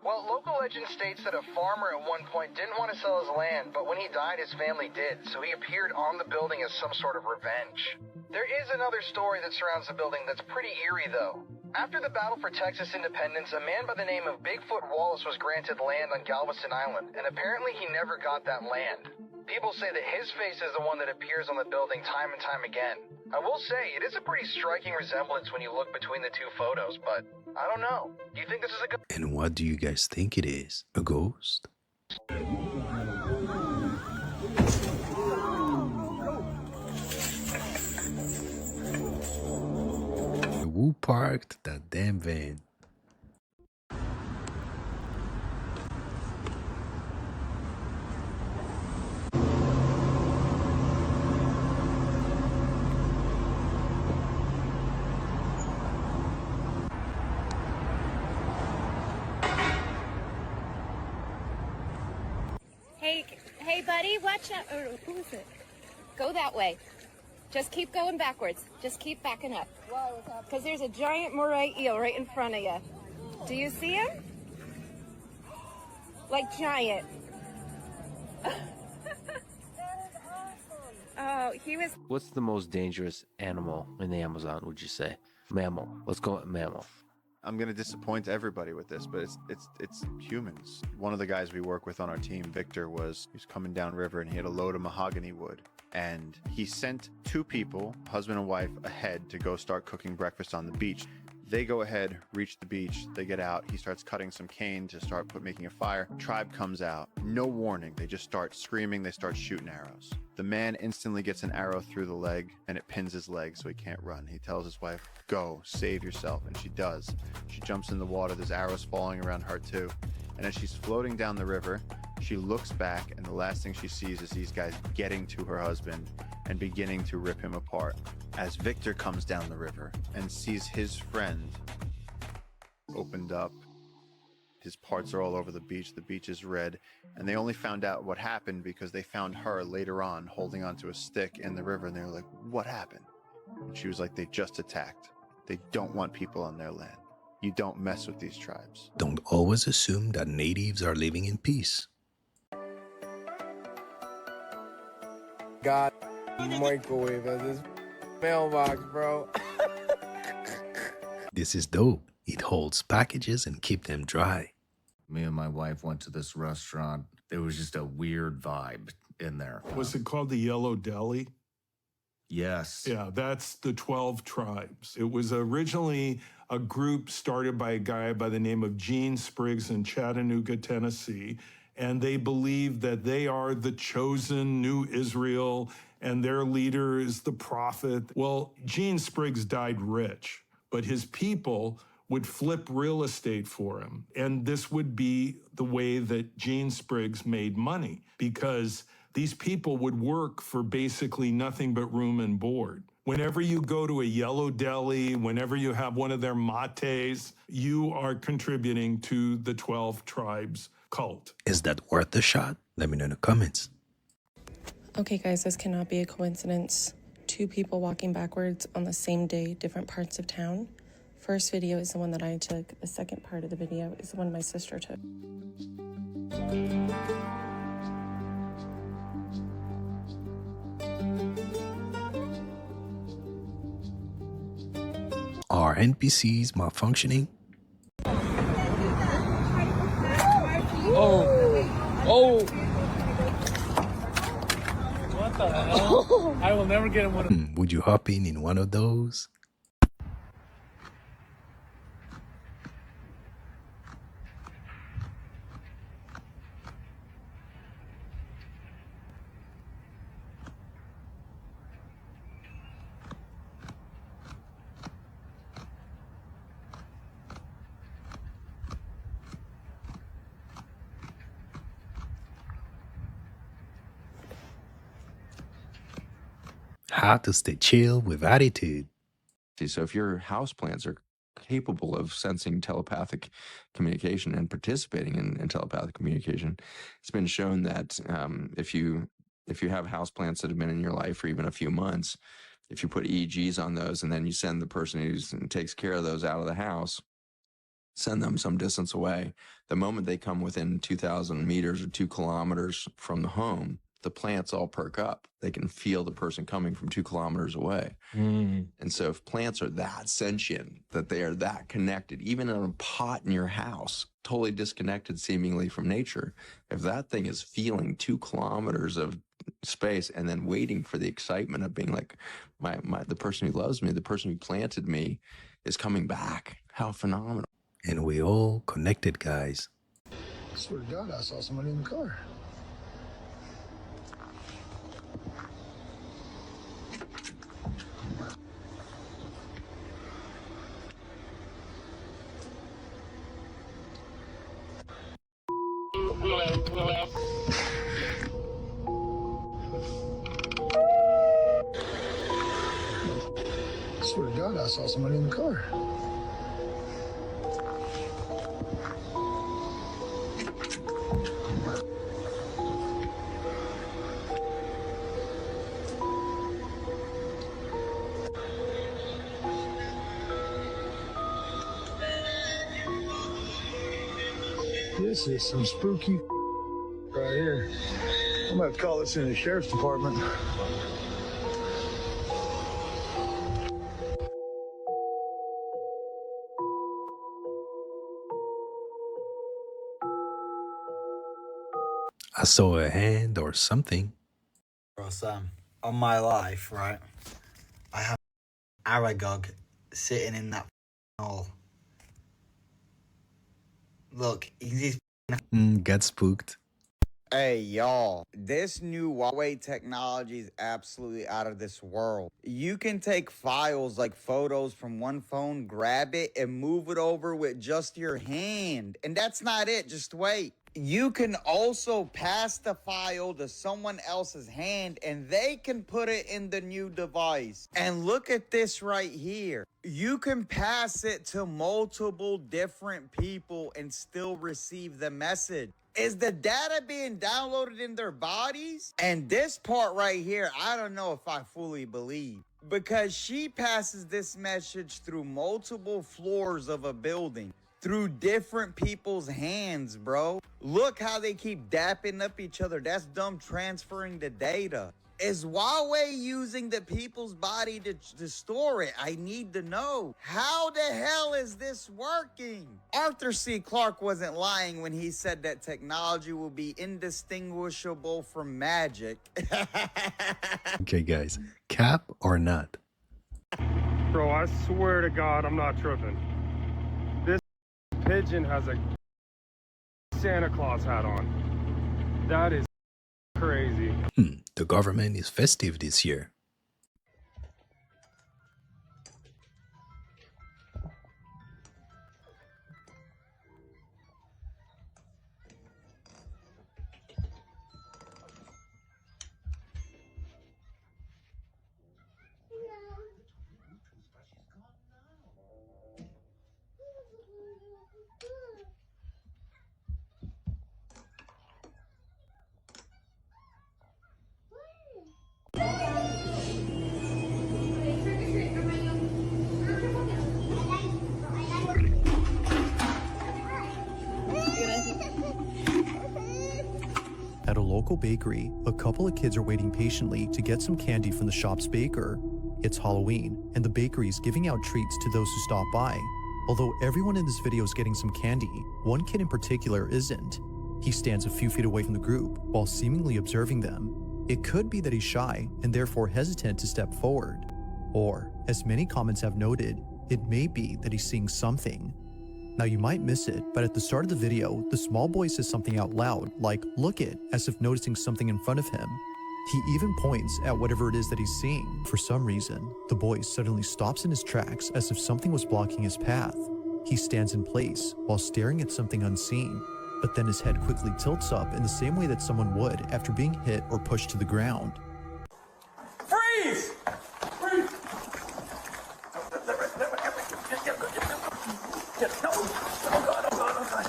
Well, local legend states that a farmer at one point didn't want to sell his land, but when he died, his family did, so he appeared on the building as some sort of revenge. There is another story that surrounds the building that's pretty eerie, though. After the battle for Texas independence, a man by the name of Bigfoot Wallace was granted land on Galveston Island, and apparently he never got that land. People say that his face is the one that appears on the building time and time again. I will say, it is a pretty striking resemblance when you look between the two photos, but I don't know. Do you think this is a ghost? And what do you guys think it is? A ghost? parked that damn van. Hey, buddy, watch out. Or, who is it? Go that way. Just keep going backwards. Just keep backing up. Because there's a giant moray eel right in front of you. Do you see him? Like giant. Oh, he was... What's the most dangerous animal in the Amazon, would you say? Mammal. Let's go with mammal. I'm going to disappoint everybody with this, but it's humans. One of the guys we work with on our team, Victor, he was coming down river and he had a load of mahogany wood. And he sent two people, husband and wife, ahead to go start cooking breakfast on the beach. They go ahead, reach the beach, they get out, he starts cutting some cane to start making a fire. Tribe comes out, no warning, they just start screaming, they start shooting arrows. The man instantly gets an arrow through the leg and it pins his leg so he can't run. He tells his wife, go, save yourself, and she does. She jumps in the water, there's arrows falling around her too. And as she's floating down the river, she looks back and the last thing she sees is these guys getting to her husband and beginning to rip him apart. As Victor comes down the river and sees his friend opened up, his parts are all over the beach is red, and they only found out what happened because they found her later on holding onto a stick in the river, and they were like, what happened? And she was like, they just attacked. They don't want people on their land. You don't mess with these tribes. Don't always assume that natives are living in peace. God, microwave at this mailbox, bro. This is dope. It holds packages and keep them dry. Me and my wife went to this restaurant. There was just a weird vibe in there. Was it called the Yellow Deli? Yes. Yeah, that's the 12 tribes. It was originally a group started by a guy by the name of Gene Spriggs in Chattanooga, Tennessee. And they believe that they are the chosen new Israel and their leader is the prophet. Well, Gene Spriggs died rich, but his people would flip real estate for him. And this would be the way that Gene Spriggs made money because these people would work for basically nothing but room and board. Whenever you go to a Yellow Deli, whenever you have one of their mates, you are contributing to the 12 tribes cult. Is that worth a shot? Let me know in the comments. Okay guys, this cannot be a coincidence. Two people walking backwards on the same day, different parts of town. First video is the one that I took. The second part of the video is the one my sister took. Are NPCs malfunctioning? Oh! What the hell? I will never get in one of Would you hop in one of those? How to stay chill with attitude. So if your houseplants are capable of sensing telepathic communication and participating in telepathic communication, it's been shown that if you have houseplants that have been in your life for even a few months, if you put EEGs on those and then you send the person who takes care of those out of the house, send them some distance away, the moment they come within 2,000 meters or 2 kilometers from the home, the plants all perk up. They can feel the person coming from 2 kilometers away. And so if plants are that sentient, that they are that connected, even in a pot in your house, totally disconnected seemingly from nature, if that thing is feeling 2 kilometers of space and then waiting for the excitement of being like, the person who loves me, the person who planted me is coming back. How phenomenal. And we all connected, guys. I swear to God, I saw somebody in the car. I swear to God, I saw somebody in the car. This is some spooky right here. I'm gonna call this in the sheriff's department. I saw a hand or something. Bro, Sam, on my life, right, I have Aragog sitting in that hole. Look, he's Got spooked. Hey, y'all, this new Huawei technology is absolutely out of this world. You can take files like photos from one phone, grab it, and move it over with just your hand. And that's not it, just wait. You can also pass the file to someone else's hand and they can put it in the new device. And look at this right here. You can pass it to multiple different people and still receive the message. Is the data being downloaded in their bodies? And this part right here, I don't know if I fully believe. Because she passes this message through multiple floors of a building. Through different people's hands, bro. Look how they keep dapping up each other. That's dumb transferring the data. Is Huawei using the people's body to store it? I need to know. How the hell is this working? Arthur C. Clarke wasn't lying when he said that technology will be indistinguishable from magic. Okay, guys, cap or not? Bro, I swear to God, I'm not tripping. This pigeon has a Santa Claus hat on. That is crazy. The government is festive this year. At a local bakery, a couple of kids are waiting patiently to get some candy from the shop's baker. It's Halloween, and the bakery is giving out treats to those who stop by. Although everyone in this video is getting some candy, one kid in particular isn't. He stands a few feet away from the group while seemingly observing them. It could be that he's shy and therefore hesitant to step forward. Or, as many comments have noted, it may be that he's seeing something. Now you might miss it, but at the start of the video, the small boy says something out loud, like, "Look it," as if noticing something in front of him. He even points at whatever it is that he's seeing. For some reason, the boy suddenly stops in his tracks as if something was blocking his path. He stands in place while staring at something unseen, but then his head quickly tilts up in the same way that someone would after being hit or pushed to the ground. Freeze! Freeze! No! Oh God, oh God, oh God.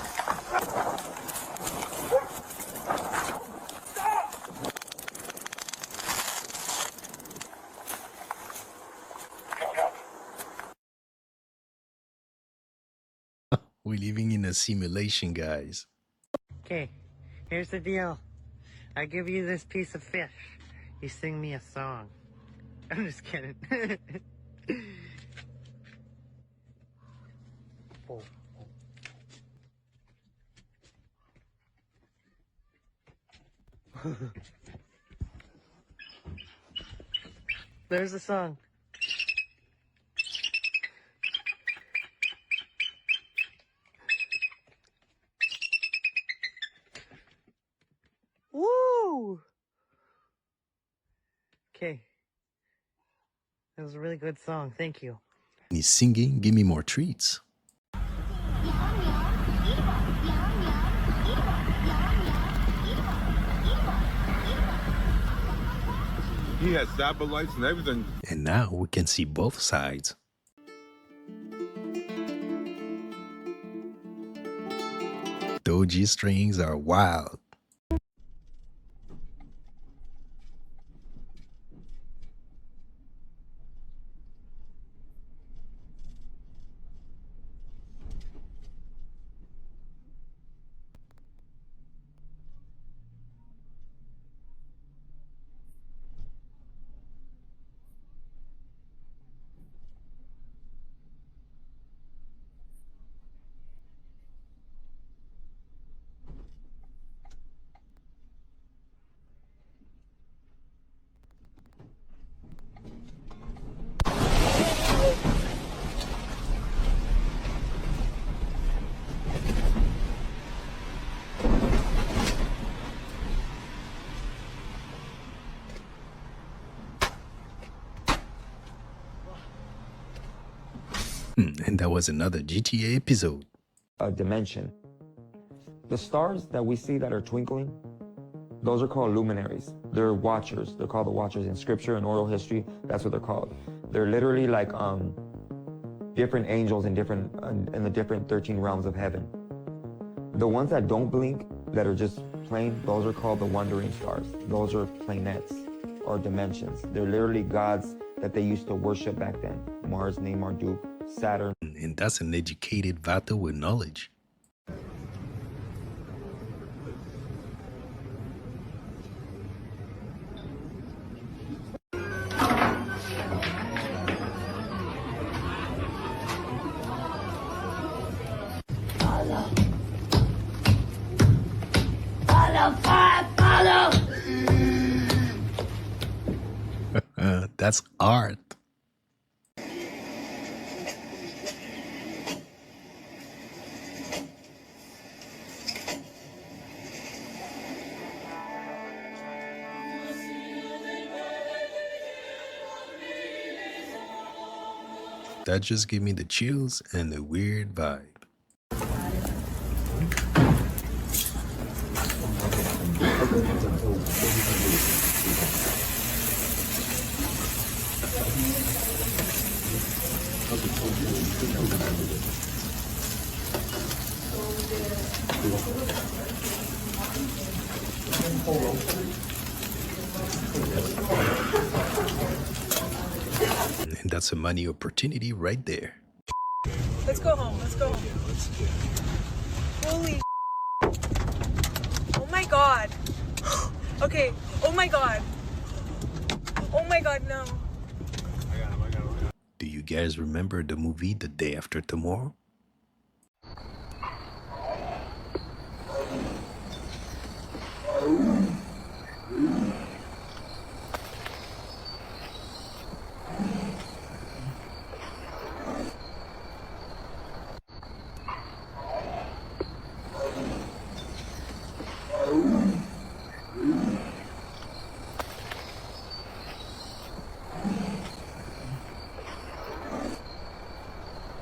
We're living in a simulation, guys. Okay, here's the deal. I give you this piece of fish. You sing me a song. I'm just kidding. Oh. There's the song. Woo! Okay. That was a really good song. Thank you. He's singing, give me more treats. He had satellites and everything. And now we can see both sides. Doji strings are wild. And that was another GTA episode. A dimension. The stars that we see that are twinkling, those are called luminaries. They're watchers. They're called the watchers in scripture and oral history. That's what they're called. They're literally like different angels in the different 13 realms of heaven. The ones that don't blink, that are just plain, those are called the wandering stars. Those are planets or dimensions. They're literally gods that they used to worship back then. Mars, Marduk, Saturn. And that's an educated Vato with knowledge. That's art. That just gave me the chills and the weird vibe. And that's a money opportunity right there. Let's go home. Let's go home. Holy. Oh my god. Okay. Oh my god. Oh my god, no. Do you guys remember the movie The Day After Tomorrow?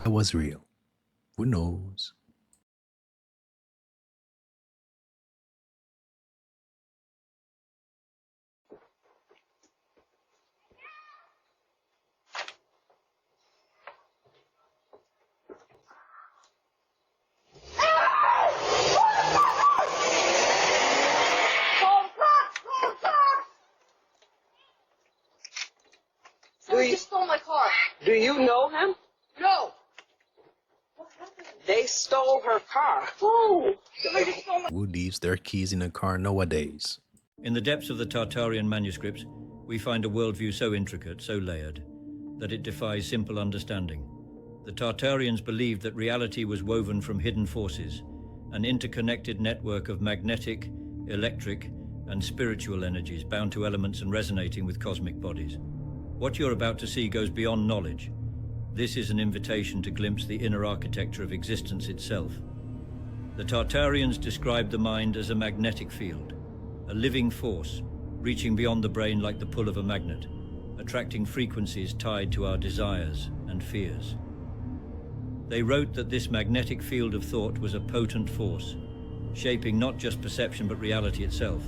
That was real. Who knows? Somebody just stole my car. Do you know him? No. They stole her car. Who? Somebody just stole my... Who leaves their keys in a car nowadays? In the depths of the Tartarian manuscripts, we find a worldview so intricate, so layered, that it defies simple understanding. The Tartarians believed that reality was woven from hidden forces, an interconnected network of magnetic, electric, and spiritual energies bound to elements and resonating with cosmic bodies. What you're about to see goes beyond knowledge. This is an invitation to glimpse the inner architecture of existence itself. The Tartarians described the mind as a magnetic field, a living force, reaching beyond the brain like the pull of a magnet, attracting frequencies tied to our desires and fears. They wrote that this magnetic field of thought was a potent force, shaping not just perception but reality itself.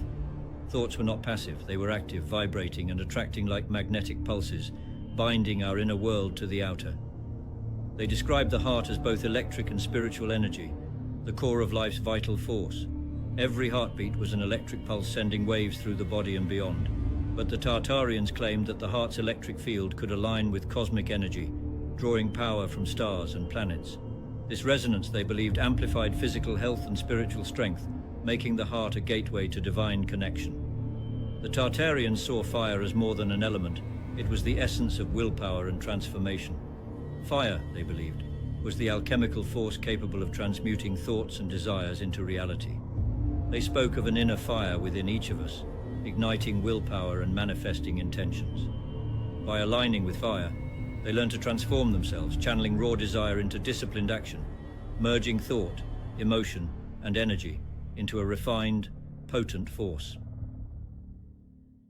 Thoughts were not passive, they were active, vibrating and attracting like magnetic pulses, binding our inner world to the outer. They described the heart as both electric and spiritual energy, the core of life's vital force. Every heartbeat was an electric pulse sending waves through the body and beyond. But the Tartarians claimed that the heart's electric field could align with cosmic energy, drawing power from stars and planets. This resonance, they believed, amplified physical health and spiritual strength, making the heart a gateway to divine connection. The Tartarians saw fire as more than an element. It was the essence of willpower and transformation. Fire, they believed, was the alchemical force capable of transmuting thoughts and desires into reality. They spoke of an inner fire within each of us, igniting willpower and manifesting intentions. By aligning with fire, they learned to transform themselves, channeling raw desire into disciplined action, merging thought, emotion, and energy into a refined, potent force.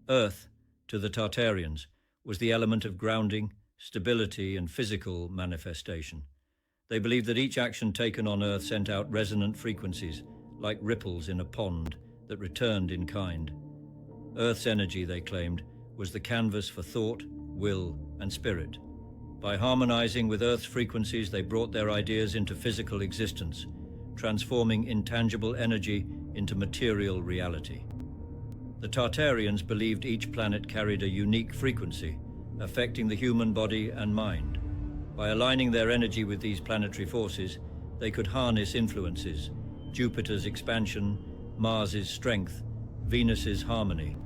Earth, to the Tartarians, was the element of grounding, stability, and physical manifestation. They believed that each action taken on Earth sent out resonant frequencies, like ripples in a pond, that returned in kind. Earth's energy, they claimed, was the canvas for thought, will, and spirit. By harmonizing with Earth's frequencies, they brought their ideas into physical existence, transforming intangible energy into material reality. The Tartarians believed each planet carried a unique frequency, affecting the human body and mind. By aligning their energy with these planetary forces, they could harness influences: Jupiter's expansion, Mars's strength, Venus's harmony.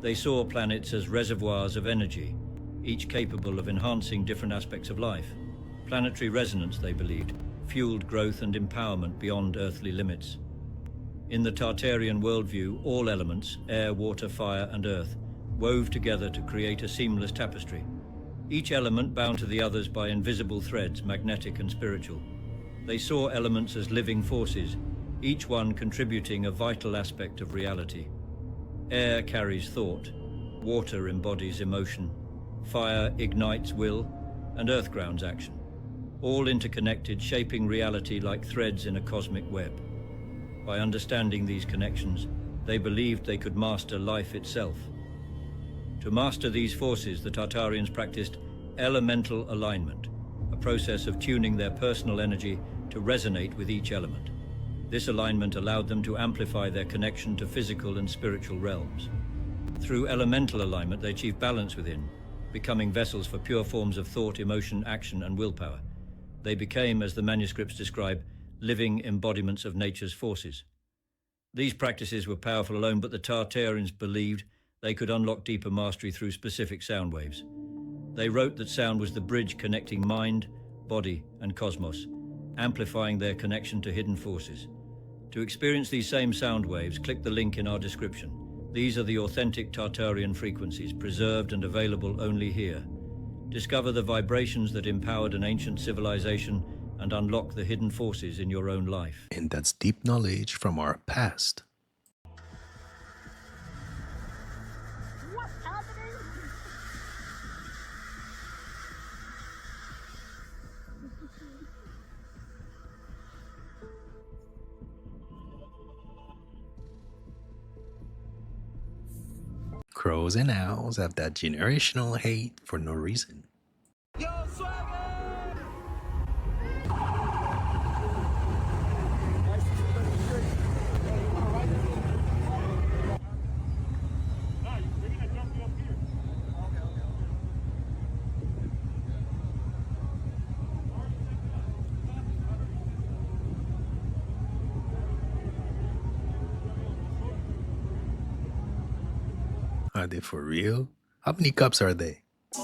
They saw planets as reservoirs of energy, each capable of enhancing different aspects of life. Planetary resonance, they believed, fueled growth and empowerment beyond earthly limits. In the Tartarian worldview, all elements, air, water, fire, and earth, wove together to create a seamless tapestry. Each element bound to the others by invisible threads, magnetic and spiritual. They saw elements as living forces, each one contributing a vital aspect of reality. Air carries thought, water embodies emotion, fire ignites will, and earth grounds action. All interconnected, shaping reality like threads in a cosmic web. By understanding these connections, they believed they could master life itself. To master these forces, the Tartarians practiced elemental alignment, a process of tuning their personal energy to resonate with each element. This alignment allowed them to amplify their connection to physical and spiritual realms. Through elemental alignment, they achieved balance within, becoming vessels for pure forms of thought, emotion, action, and willpower. They became, as the manuscripts describe, living embodiments of nature's forces. These practices were powerful alone, but the Tartarians believed they could unlock deeper mastery through specific sound waves. They wrote that sound was the bridge connecting mind, body, and cosmos, amplifying their connection to hidden forces. To experience these same sound waves, click the link in our description. These are the authentic Tartarian frequencies, preserved and available only here. Discover the vibrations that empowered an ancient civilization and unlock the hidden forces in your own life. And that's deep knowledge from our past. What's happening? Crows and owls have that generational hate for no reason. Yo, Swagger! Are they for real? How many cups are they? I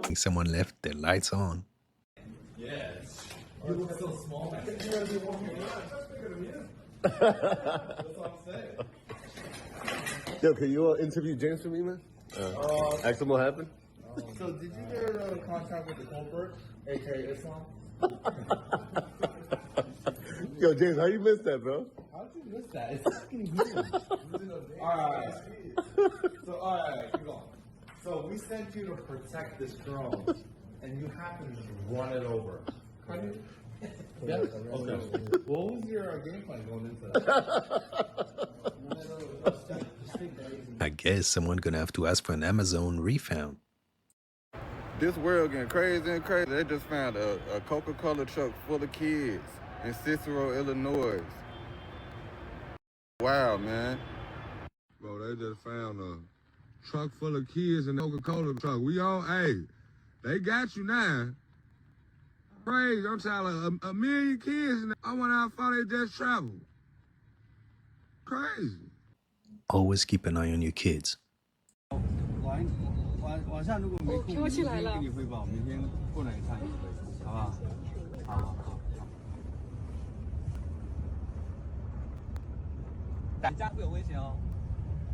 think someone left their lights on. Yes. You look so small. That's what I'm saying. Yo, can you interview James for me, man? Ask him what happened. So, did you get contact with the culprit, aka Islam? Yo, James, how you miss that, bro? How did you miss that? It's fucking huge. Alright. So, alright, keep going. So, we sent you to protect this drone, and you happen to just run it over. Yeah. Okay. What was your game plan going into that? I guess someone gonna have to ask for an Amazon refund. This world getting crazy and crazy. They just found a Coca-Cola truck full of kids in Cicero, Illinois. Wow, man. Bro, they just found a truck full of kids in the Coca-Cola truck. We all, hey, they got you now. Crazy, I'm telling a million kids. I wonder how far they just traveled. Crazy. Always keep an eye on your kids. 晚上如果没空，明天跟你汇报，明天过来看一回，好不好？好。你家会有危险哦？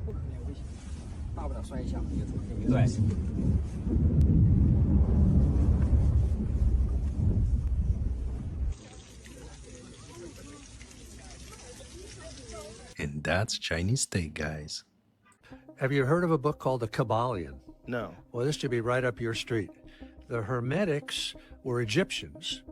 不可能有危险，大不了摔一下，也没关系。 And that's Chinese steak, guys. Have you heard of a book called The Kabbalion? No. Well, this should be right up your street. The Hermetics were Egyptians.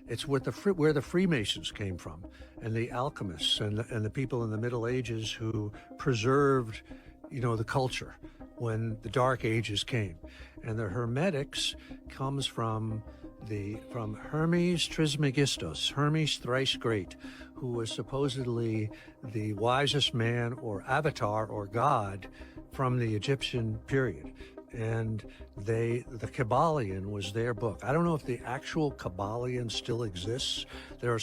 It's where the Freemasons came from, and the alchemists and the people in the Middle Ages who preserved, the culture when the Dark Ages came. And the Hermetics comes from Hermes Trismegistus, Hermes thrice great, who was supposedly the wisest man or avatar or god from the Egyptian period. And the Kabbalion was their book. I don't know if the actual Kabbalion still exists. There are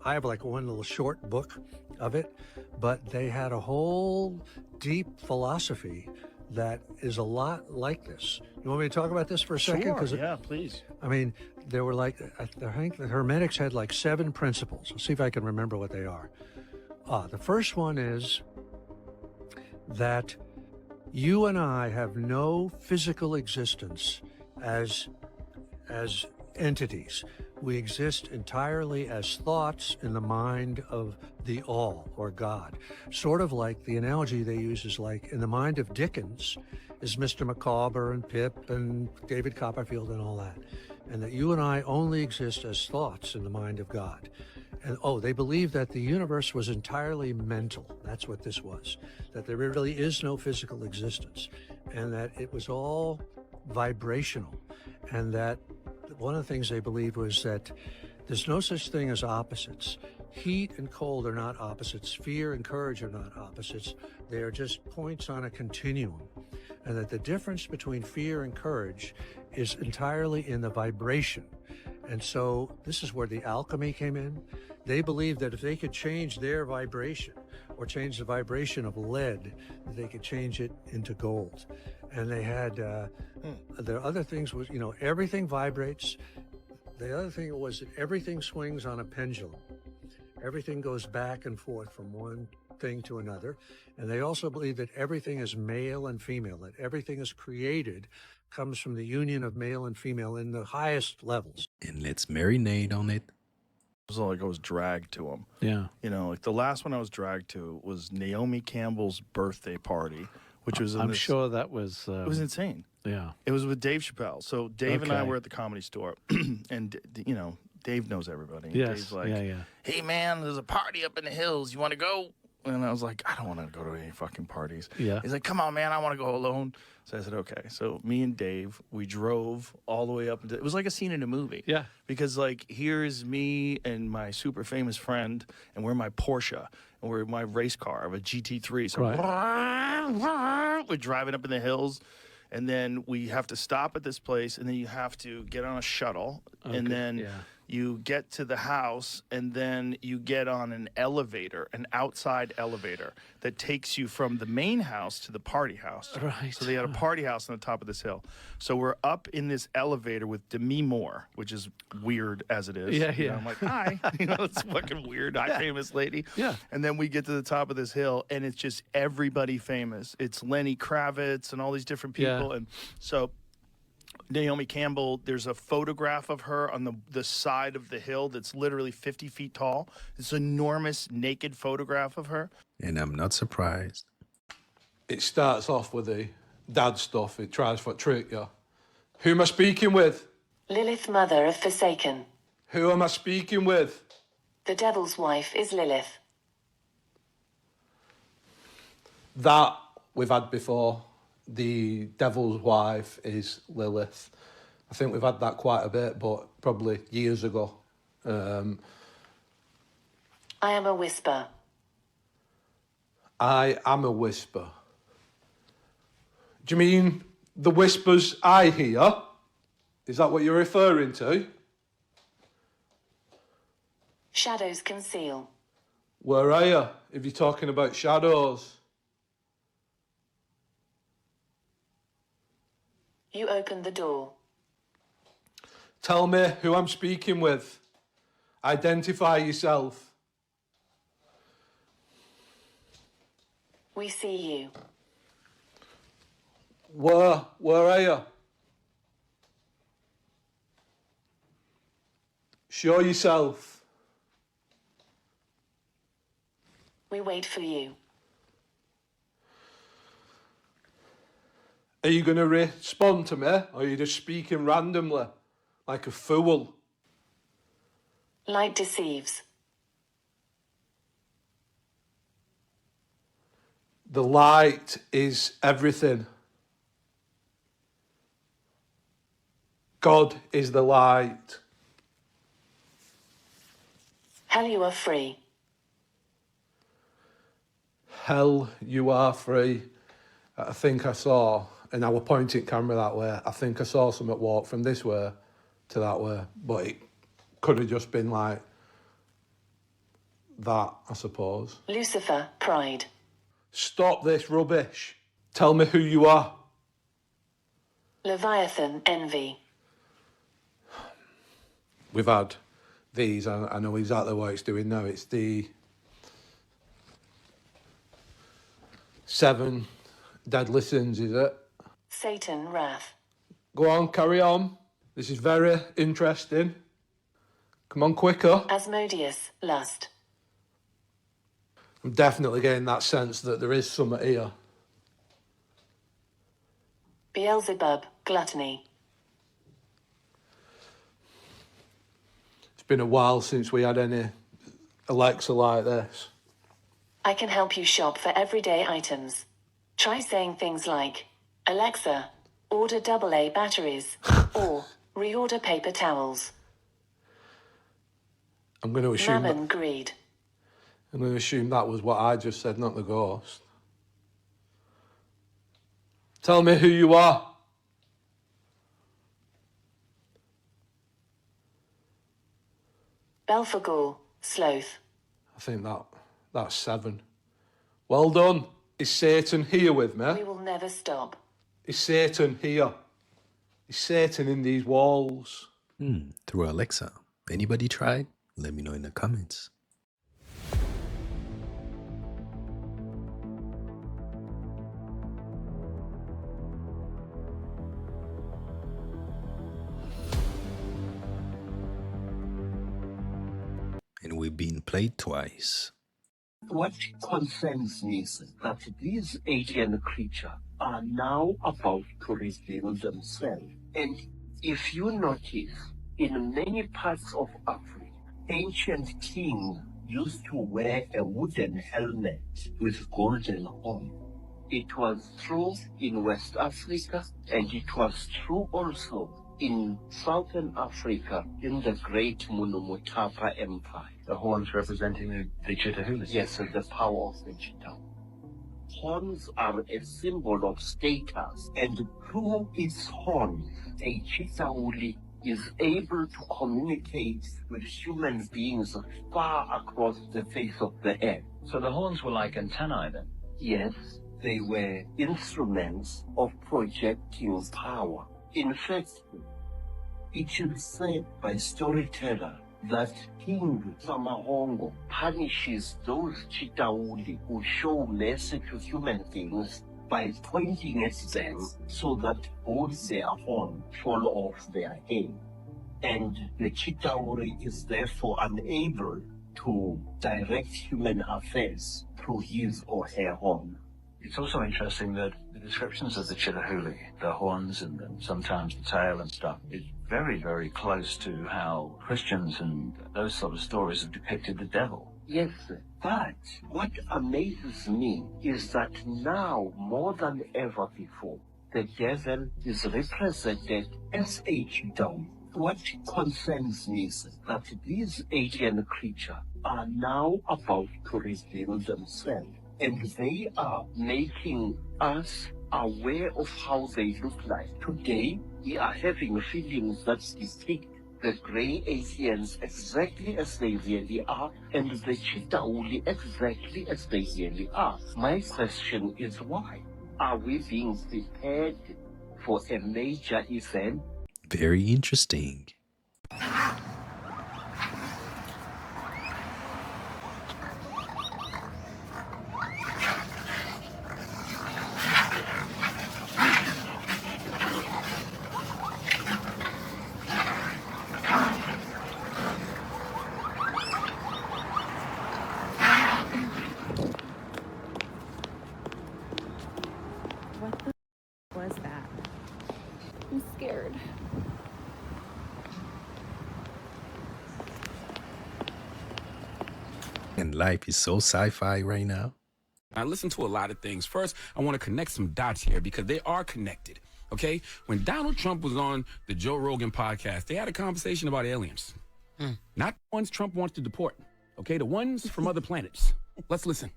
I have like one little short book of it, but they had a whole deep philosophy that is a lot like this. You want me to talk about this for a second? Sure, yeah, please. I mean, there were I think the Hermetics had like 7 principles. I'll see if I can remember what they are. The first one is that you and I have no physical existence as entities. We exist entirely as thoughts in the mind of the All, or God. Sort of like the analogy they use is like in the mind of Dickens is Mr. Micawber and Pip and David Copperfield and all that. And that you and I only exist as thoughts in the mind of God. And they believe that the universe was entirely mental. That's what this was. That there really is no physical existence. And that it was all vibrational. And that one of the things they believed was that there's no such thing as opposites. Heat and cold are not opposites. Fear and courage are not opposites. They are just points on a continuum. And that the difference between fear and courage is entirely in the vibration. And so this is where the alchemy came in. They believed that if they could change their vibration or change the vibration of lead, they could change it into gold. And they had, the other things was, everything vibrates. The other thing was that everything swings on a pendulum. Everything goes back and forth from one thing to another. And they also believe that everything is male and female, that everything is created comes from the union of male and female in the highest levels. And let's marinate on it. It was like I was dragged to them. Yeah. Like the last one I was dragged to was Naomi Campbell's birthday party, which was I'm sure that was... it was insane. Yeah. It was with Dave Chappelle. So Dave and I were at the Comedy Store, and, Dave knows everybody. Yes. Dave's like, yeah. hey, man, there's a party up in the hills. You want to go? And I was like, I don't want to go to any fucking parties. Yeah. He's like, come on, man, I want to go alone. So I said, okay. So me and Dave, we drove all the way up. It was like a scene in a movie. Yeah. Because, here's me and my super famous friend, and we're in my Porsche, and we're in my race car. I have a GT3. So we're driving up in the hills, and then we have to stop at this place, and then you have to get on a shuttle, and then... Yeah. You get to the house, and then you get on an elevator, an outside elevator that takes you from the main house to the party house. Right. So they had a party house on the top of this hill. So we're up in this elevator with Demi Moore, which is weird as it is. Yeah. I'm like, hi. It's fucking weird. Hi, famous lady. Yeah. And then we get to the top of this hill, and it's just everybody famous. It's Lenny Kravitz and all these different people. Yeah. And so... Naomi Campbell, there's a photograph of her on the side of the hill that's literally 50 feet tall. It's an enormous naked photograph of her. And I'm not surprised. It starts off with the dad stuff. It tries to trick you. Who am I speaking with? Lilith, mother of Forsaken. Who am I speaking with? The devil's wife is Lilith. That we've had before. The devil's wife is Lilith. I think we've had that quite a bit, but probably years ago. I am a whisper. I am a whisper. Do you mean the whispers I hear? Is that what you're referring to? Shadows conceal. Where are you, if you're talking about shadows? You open the door. Tell me who I'm speaking with. Identify yourself. We see you. Where are you? Show yourself. We wait for you. Are you going to respond to me, or are you just speaking randomly, like a fool? Light deceives. The light is everything. God is the light. Hell, you are free. Hell, you are free. I think I saw, and I will point it camera that way, I think I saw something walk from this way to that way, but it could have just been like that, I suppose. Lucifer, pride. Stop this rubbish. Tell me who you are. Leviathan, envy. We've had these, I know exactly what it's doing now. It's the 7 deadly sins, is it? Satan, wrath. Go on, carry on. This is very interesting. Come on, quicker. Asmodeus, lust. I'm definitely getting that sense that there is something here. Beelzebub, gluttony. It's been a while since we had any Alexa like this. I can help you shop for everyday items. Try saying things like, Alexa, order AA batteries, or reorder paper towels. I'm going to assume Mammon, greed. I'm going to assume that was what I just said, not the ghost. Tell me who you are. Belphegor, sloth. I think that's 7. Well done. Is Satan here with me? We will never stop. Is Satan here? Is Satan in these walls? Through Alexa. Anybody tried? Let me know in the comments. And we've been played twice. What concerns me is that these alien creatures are now about to reveal themselves. And if you notice, in many parts of Africa, ancient kings used to wear a wooden helmet with golden horn. It was true in West Africa, and it was true also in Southern Africa, in the great Munomotapa Empire. The horns representing the Chitahulas? Yes, the power of the Chitahu. Horns are a symbol of status, and through its horns, a Chitauli is able to communicate with human beings far across the face of the earth. So the horns were like antennae then? Yes, they were instruments of projecting power. In fact, it is said by storyteller that King Samahongo punishes those Chitauli who show mercy to human beings by pointing at them so that both their horn fall off their head. And the Chitauri is therefore unable to direct human affairs through his or her horn. It's also interesting that the descriptions of the Chitahuli, the horns and sometimes the tail and stuff, is very, very close to how Christians and those sort of stories have depicted the devil. Yes, but what amazes me is that now, more than ever before, the devil is represented as a dome. What concerns me is that these alien creatures are now about to reveal themselves, and they are making us aware of how they look like. Today, we are having feelings that depict the grey aliens exactly as they really are, and the Chitauli exactly as they really are. My question is why? Are we being prepared for a major event? Very interesting. What the was that? I'm scared. And life is so sci-fi right now. I listen to a lot of things. First, I want to connect some dots here because they are connected, okay? When Donald Trump was on the Joe Rogan podcast, they had a conversation about aliens. Not the ones Trump wants to deport, okay? The ones from other planets. Let's listen.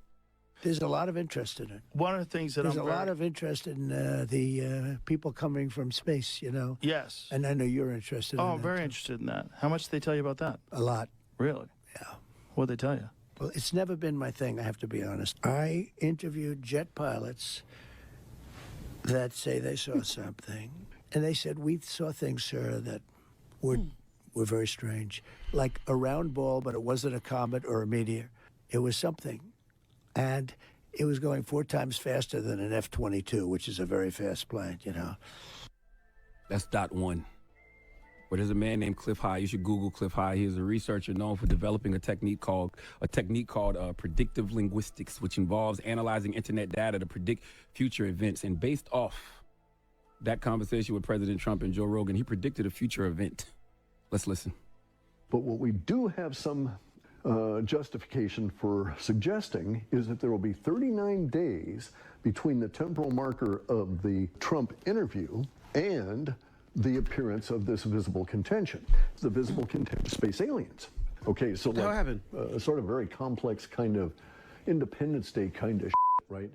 There's a lot of interest in it. One of the things that There's a lot of interest in the people coming from space, you know. Yes. And I know you're interested in that. Oh, very interested in that. How much did they tell you about that? A lot. Really? Yeah. What'd they tell you? Well, it's never been my thing, I have to be honest. I interviewed jet pilots that say they saw something. And they said, we saw things, sir, that were very strange. Like a round ball, but it wasn't a comet or a meteor. It was something. And it was going 4 times faster than an F-22, which is a very fast plane, you know. That's dot one. Where there's a man named Cliff High. You should Google Cliff High. He is a researcher known for developing a technique called predictive linguistics, which involves analyzing internet data to predict future events. And based off that conversation with President Trump and Joe Rogan, he predicted a future event. Let's listen. But what we do have some justification for suggesting is that there will be 39 days between the temporal marker of the Trump interview and the appearance of this visible contention. The visible contention, space aliens. Okay, so What happened? Sort of very complex kind of Independence Day kind of right?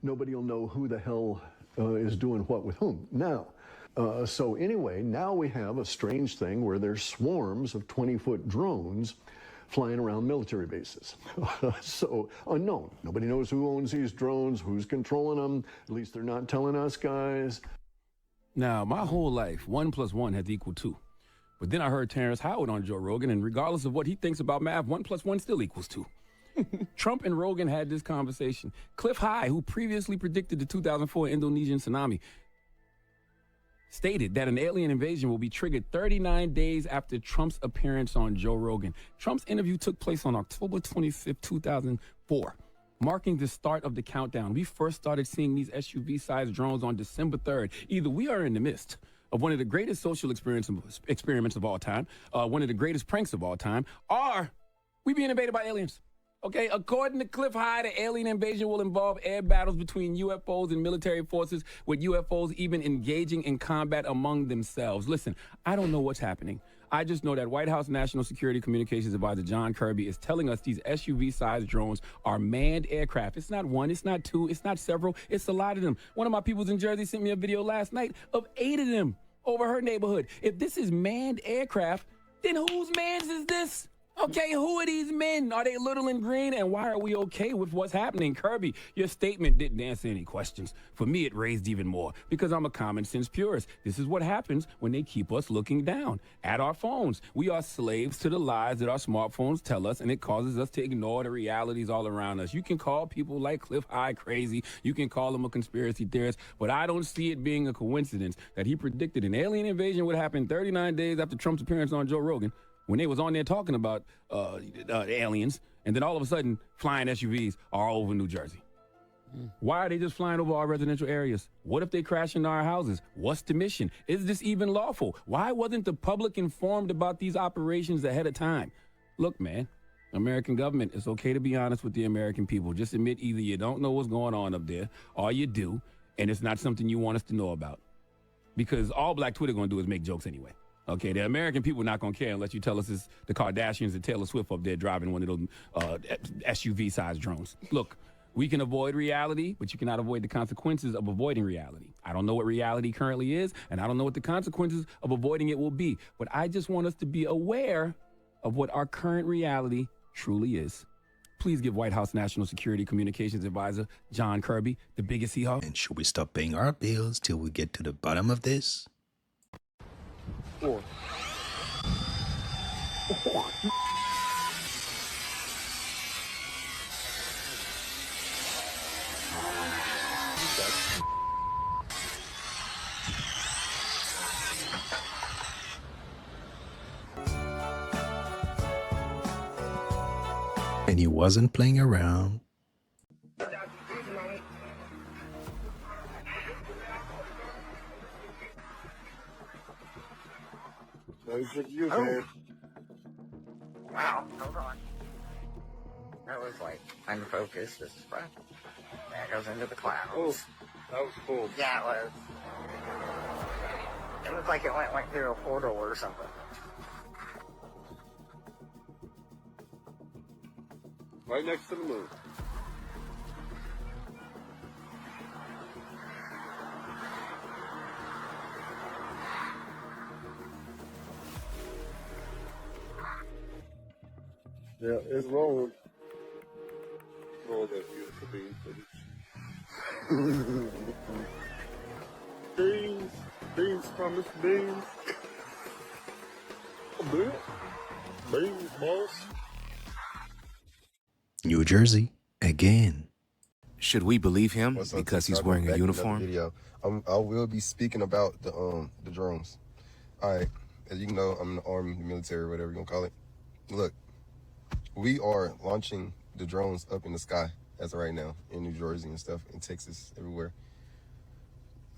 Nobody will know who the hell is doing what with whom. Now, so anyway, now we have a strange thing where there's swarms of 20-foot drones flying around military bases. So unknown. Nobody knows who owns these drones, who's controlling them. At least they're not telling us guys. Now, my whole life, 1 + 1 has equaled 2. But then I heard Terrence Howard on Joe Rogan, and regardless of what he thinks about math, 1 + 1 still equals 2. Trump and Rogan had this conversation. Cliff High, who previously predicted the 2004 Indonesian tsunami, stated that an alien invasion will be triggered 39 days after Trump's appearance on Joe Rogan. Trump's interview took place on October 25th, 2004, marking the start of the countdown. We first started seeing these SUV-sized drones on December 3rd. Either we are in the midst of one of the greatest social experiments of all time, one of the greatest pranks of all time, or we being invaded by aliens. Okay, according to Cliff High, the alien invasion will involve air battles between UFOs and military forces, with UFOs even engaging in combat among themselves. Listen, I don't know what's happening. I just know that White House National Security Communications Advisor John Kirby is telling us these SUV-sized drones are manned aircraft. It's not one, it's not two, it's not several, it's a lot of them. One of my peoples in Jersey sent me a video last night of 8 of them over her neighborhood. If this is manned aircraft, then whose mans is this? Okay, who are these men? Are they little and green? And why are we okay with what's happening? Kirby, your statement didn't answer any questions. For me, it raised even more because I'm a common sense purist. This is what happens when they keep us looking down at our phones. We are slaves to the lies that our smartphones tell us, and it causes us to ignore the realities all around us. You can call people like Cliff High crazy. You can call them a conspiracy theorist, but I don't see it being a coincidence that he predicted an alien invasion would happen 39 days after Trump's appearance on Joe Rogan, when they was on there talking about aliens, and then all of a sudden, flying SUVs are all over New Jersey. Why are they just flying over our residential areas? What if they crash into our houses? What's the mission? Is this even lawful? Why wasn't the public informed about these operations ahead of time? Look, man, American government, it's okay to be honest with the American people. Just admit either you don't know what's going on up there, or you do, and it's not something you want us to know about. Because all Black Twitter gonna do is make jokes anyway. Okay, the American people are not gonna care unless you tell us it's the Kardashians and Taylor Swift up there driving one of those SUV-sized drones. Look, we can avoid reality, but you cannot avoid the consequences of avoiding reality. I don't know what reality currently is, and I don't know what the consequences of avoiding it will be. But I just want us to be aware of what our current reality truly is. Please give White House National Security Communications Advisor John Kirby the biggest hee-haw. And should we stop paying our bills till we get to the bottom of this? 4. And he wasn't playing around. Wow, hold on. That was like unfocused. This is fun. That goes into the clouds. Oh, that was cool. Yeah, it was. It looked like it went like through a portal or something. Right next to the moon. Yeah, it's rolling. Roll that beautiful bean footage. Beans, promise beans. Beans, boss. New Jersey, again. Should we believe him because he's wearing a uniform? Video. I will be speaking about the drones. All right, as you know, I'm in the army, the military, whatever you gonna call it. Look, we are launching the drones up in the sky as of right now in New Jersey and stuff, in Texas, everywhere.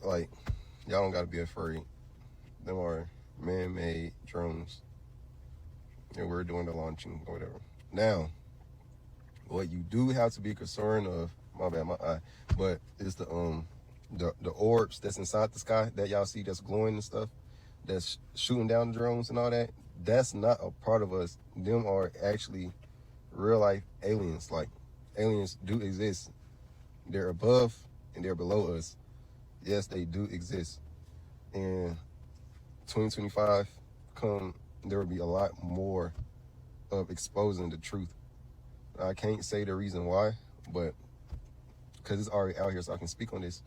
Like, y'all don't gotta be afraid. Them are man-made drones, and we're doing the launching or whatever. Now, what you do have to be concerned of, my bad, my eye, but it's the orbs that's inside the sky that y'all see that's glowing and stuff, that's shooting down the drones and all that. That's not a part of us. Them are actually real life aliens. Like, aliens do exist. They're above and they're below us. Yes, they do exist. And 2025 there will be a lot more of exposing the truth. I can't say the reason why, but because it's already out here, so I can speak on this.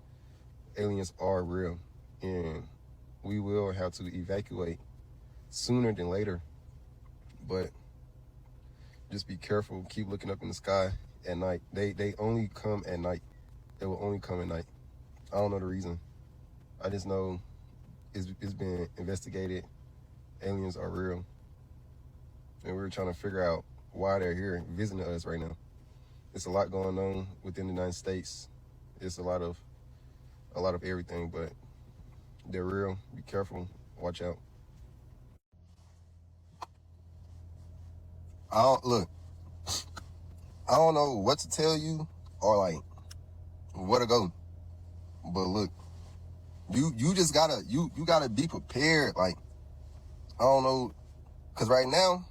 Aliens are real, and we will have to evacuate sooner than later. But just be careful. Keep looking up in the sky at night. They only come at night. They will only come at night. I don't know the reason. I just know it's been investigated. Aliens are real, and we're trying to figure out why they're here visiting us right now. It's a lot going on within the United States. It's a lot of everything, but they're real. Be careful. Watch out. I don't know what to tell you or like where to go. But look, you just gotta you gotta be prepared. Like, I don't know, cause right now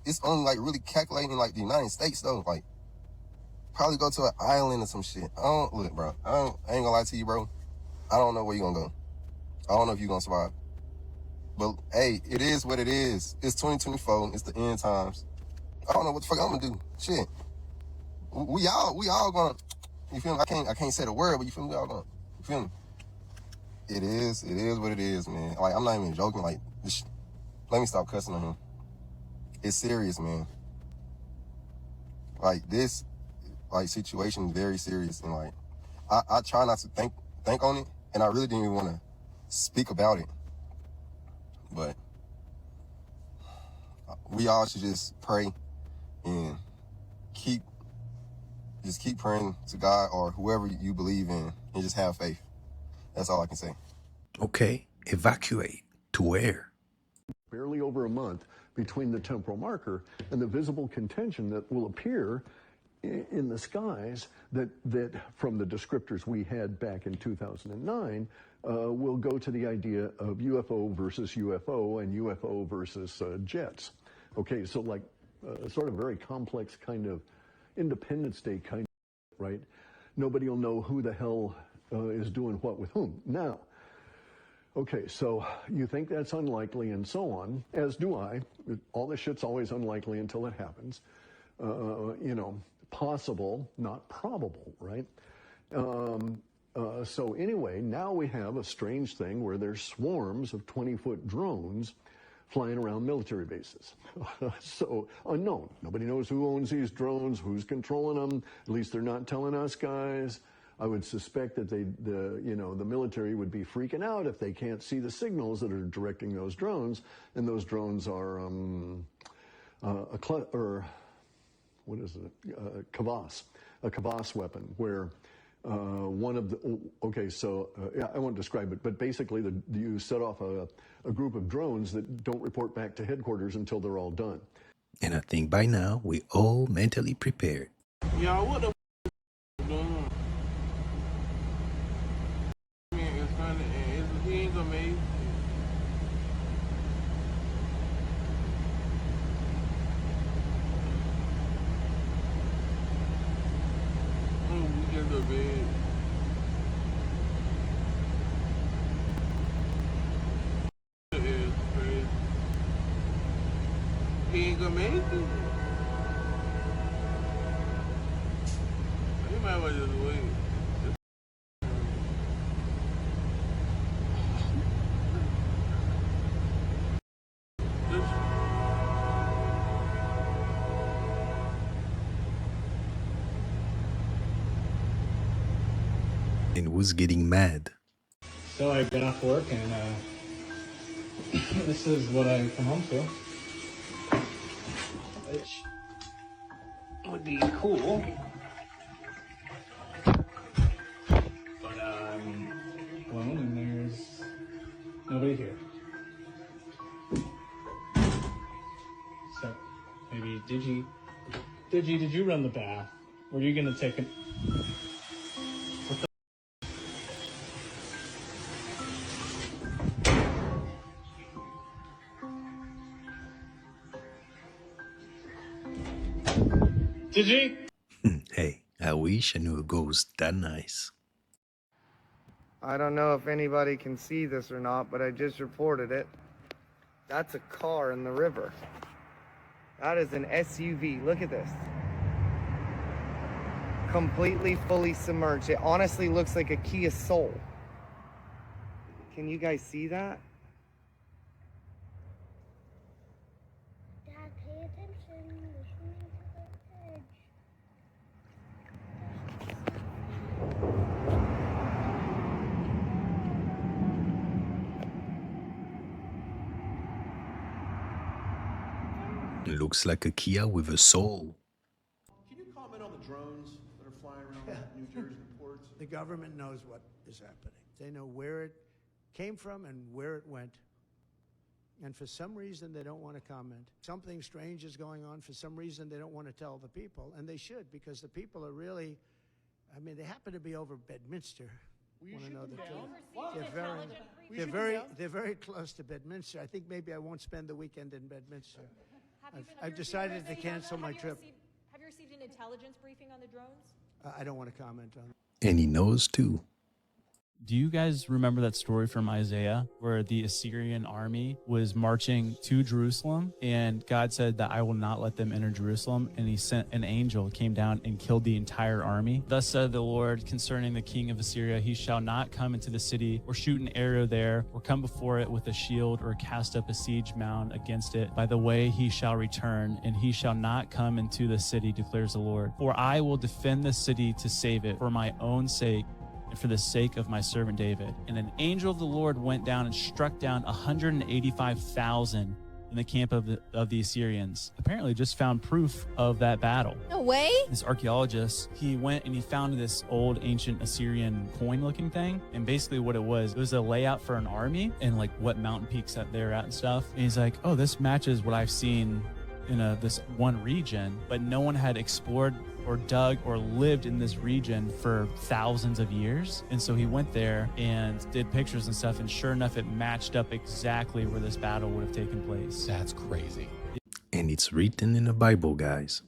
it's only like really calculating like the United States though. Like, probably go to an island or some shit. Look, bro. I ain't gonna lie to you, bro. I don't know where you gonna go. I don't know if you gonna survive. But hey, it is what it is. It's 2024. It's the end times. I don't know what the fuck I'm gonna do. Shit. We all gonna. You feel me? I can't say the word, but you feel me? We all gonna. You feel me? It is what it is, man. Like, I'm not even joking. Like, let me stop cussing on him. It's serious, man. Like, this, like, situation is very serious, and like, I try not to think on it, and I really didn't even want to speak about it. But we all should just pray and keep just keep praying to God or whoever you believe in and just have faith. That's all I can say. Okay, evacuate. To where? Barely over a month between the temporal marker and the visible contention that will appear in the skies that from the descriptors we had back in 2009 will go to the idea of UFO versus UFO and UFO versus jets. Okay, so like sort of very complex kind of Independence Day kind of, right? Nobody will know who the hell is doing what with whom. Now, okay, so you think that's unlikely and so on, as do I. All this shit's always unlikely until it happens. You know, possible, not probable, right? So anyway, now we have a strange thing where there's swarms of 20-foot drones flying around military bases. So unknown. Nobody knows who owns these drones, who's controlling them. At least they're not telling us guys. I would suspect that the military would be freaking out if they can't see the signals that are directing those drones, and those drones are a kvass weapon, where one of the I won't describe it, but basically you set off a group of drones that don't report back to headquarters until they're all done. And I think by now we all mentally prepared. Y'all, what the doing? I mean, it's funny, and he ain't gonna make it. We get to bed. It is crazy. He ain't gonna make it. You might well just wait. And was getting mad. So I got off work and this is what I come home to. Which would be cool. But I'm alone and there's nobody here. So maybe did you run the bath? Were you gonna take it? Did you? Hey, I wish I knew a ghost that nice. I don't know if anybody can see this or not, but I just reported it. That's a car in the river. That is an SUV. Look at this. Completely, fully submerged. It honestly looks like a Kia Soul. Can you guys see that? Dad, pay attention. Looks like a Kia with a soul. Can you comment on the drones that are flying around New Jersey ports? The government knows what is happening. They know where it came from and where it went. And for some reason, they don't want to comment. Something strange is going on. For some reason, they don't want to tell the people. And they should, because the people are really, I mean, they happen to be over Bedminster. Want to know the truth? They're very close to Bedminster. I think maybe I won't spend the weekend in Bedminster. I've decided to cancel my trip. Have you received an intelligence briefing on the drones? I don't want to comment on it. And he knows too. Do you guys remember that story from Isaiah where the Assyrian army was marching to Jerusalem and God said that I will not let them enter Jerusalem, and he sent an angel, came down and killed the entire army? Thus said the Lord concerning the king of Assyria, he shall not come into the city or shoot an arrow there or come before it with a shield or cast up a siege mound against it. By the way he shall return, and he shall not come into the city, declares the Lord. For I will defend the city to save it for my own sake, and for the sake of my servant David. And an angel of the Lord went down and struck down 185,000 in the camp of the Assyrians. Apparently just found proof of that battle. No way. This archaeologist, he went and he found this old ancient Assyrian coin looking thing. And basically what it was a layout for an army and like what mountain peaks that they're at and stuff. And he's like, oh, this matches what I've seen in this one region, but no one had explored or dug or lived in this region for thousands of years. And so he went there and did pictures and stuff, and sure enough, it matched up exactly where this battle would have taken place. That's crazy. And it's written in the Bible, guys.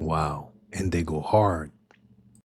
Wow, and they go hard.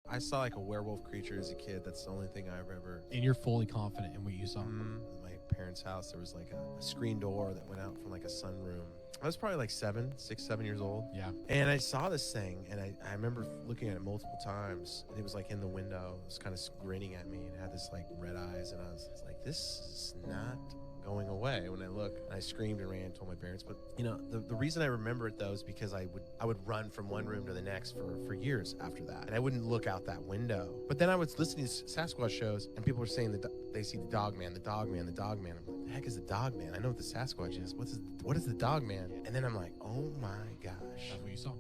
I saw like a werewolf creature as a kid. That's the only thing I've ever. And you're fully confident in what you saw. In my parents' house, there was like a screen door that went out from like a sunroom. I was probably like 7 years old. Yeah. And I saw this thing, and I remember looking at it multiple times. And it was like in the window. It was kind of grinning at me, and it had this like red eyes, and I was like, this is not going away. When I look, and I screamed and ran and told my parents. But you know, the reason I remember it though is because I would run from one room to the next for years after that, and I wouldn't look out that window. But then I was listening to Sasquatch shows, and people were saying that they see the dog man, the dog man, the dog man. I'm like, the heck is the dog man? I know what the Sasquatch is. What is the dog man? And then I'm like, oh my gosh, that's what you saw.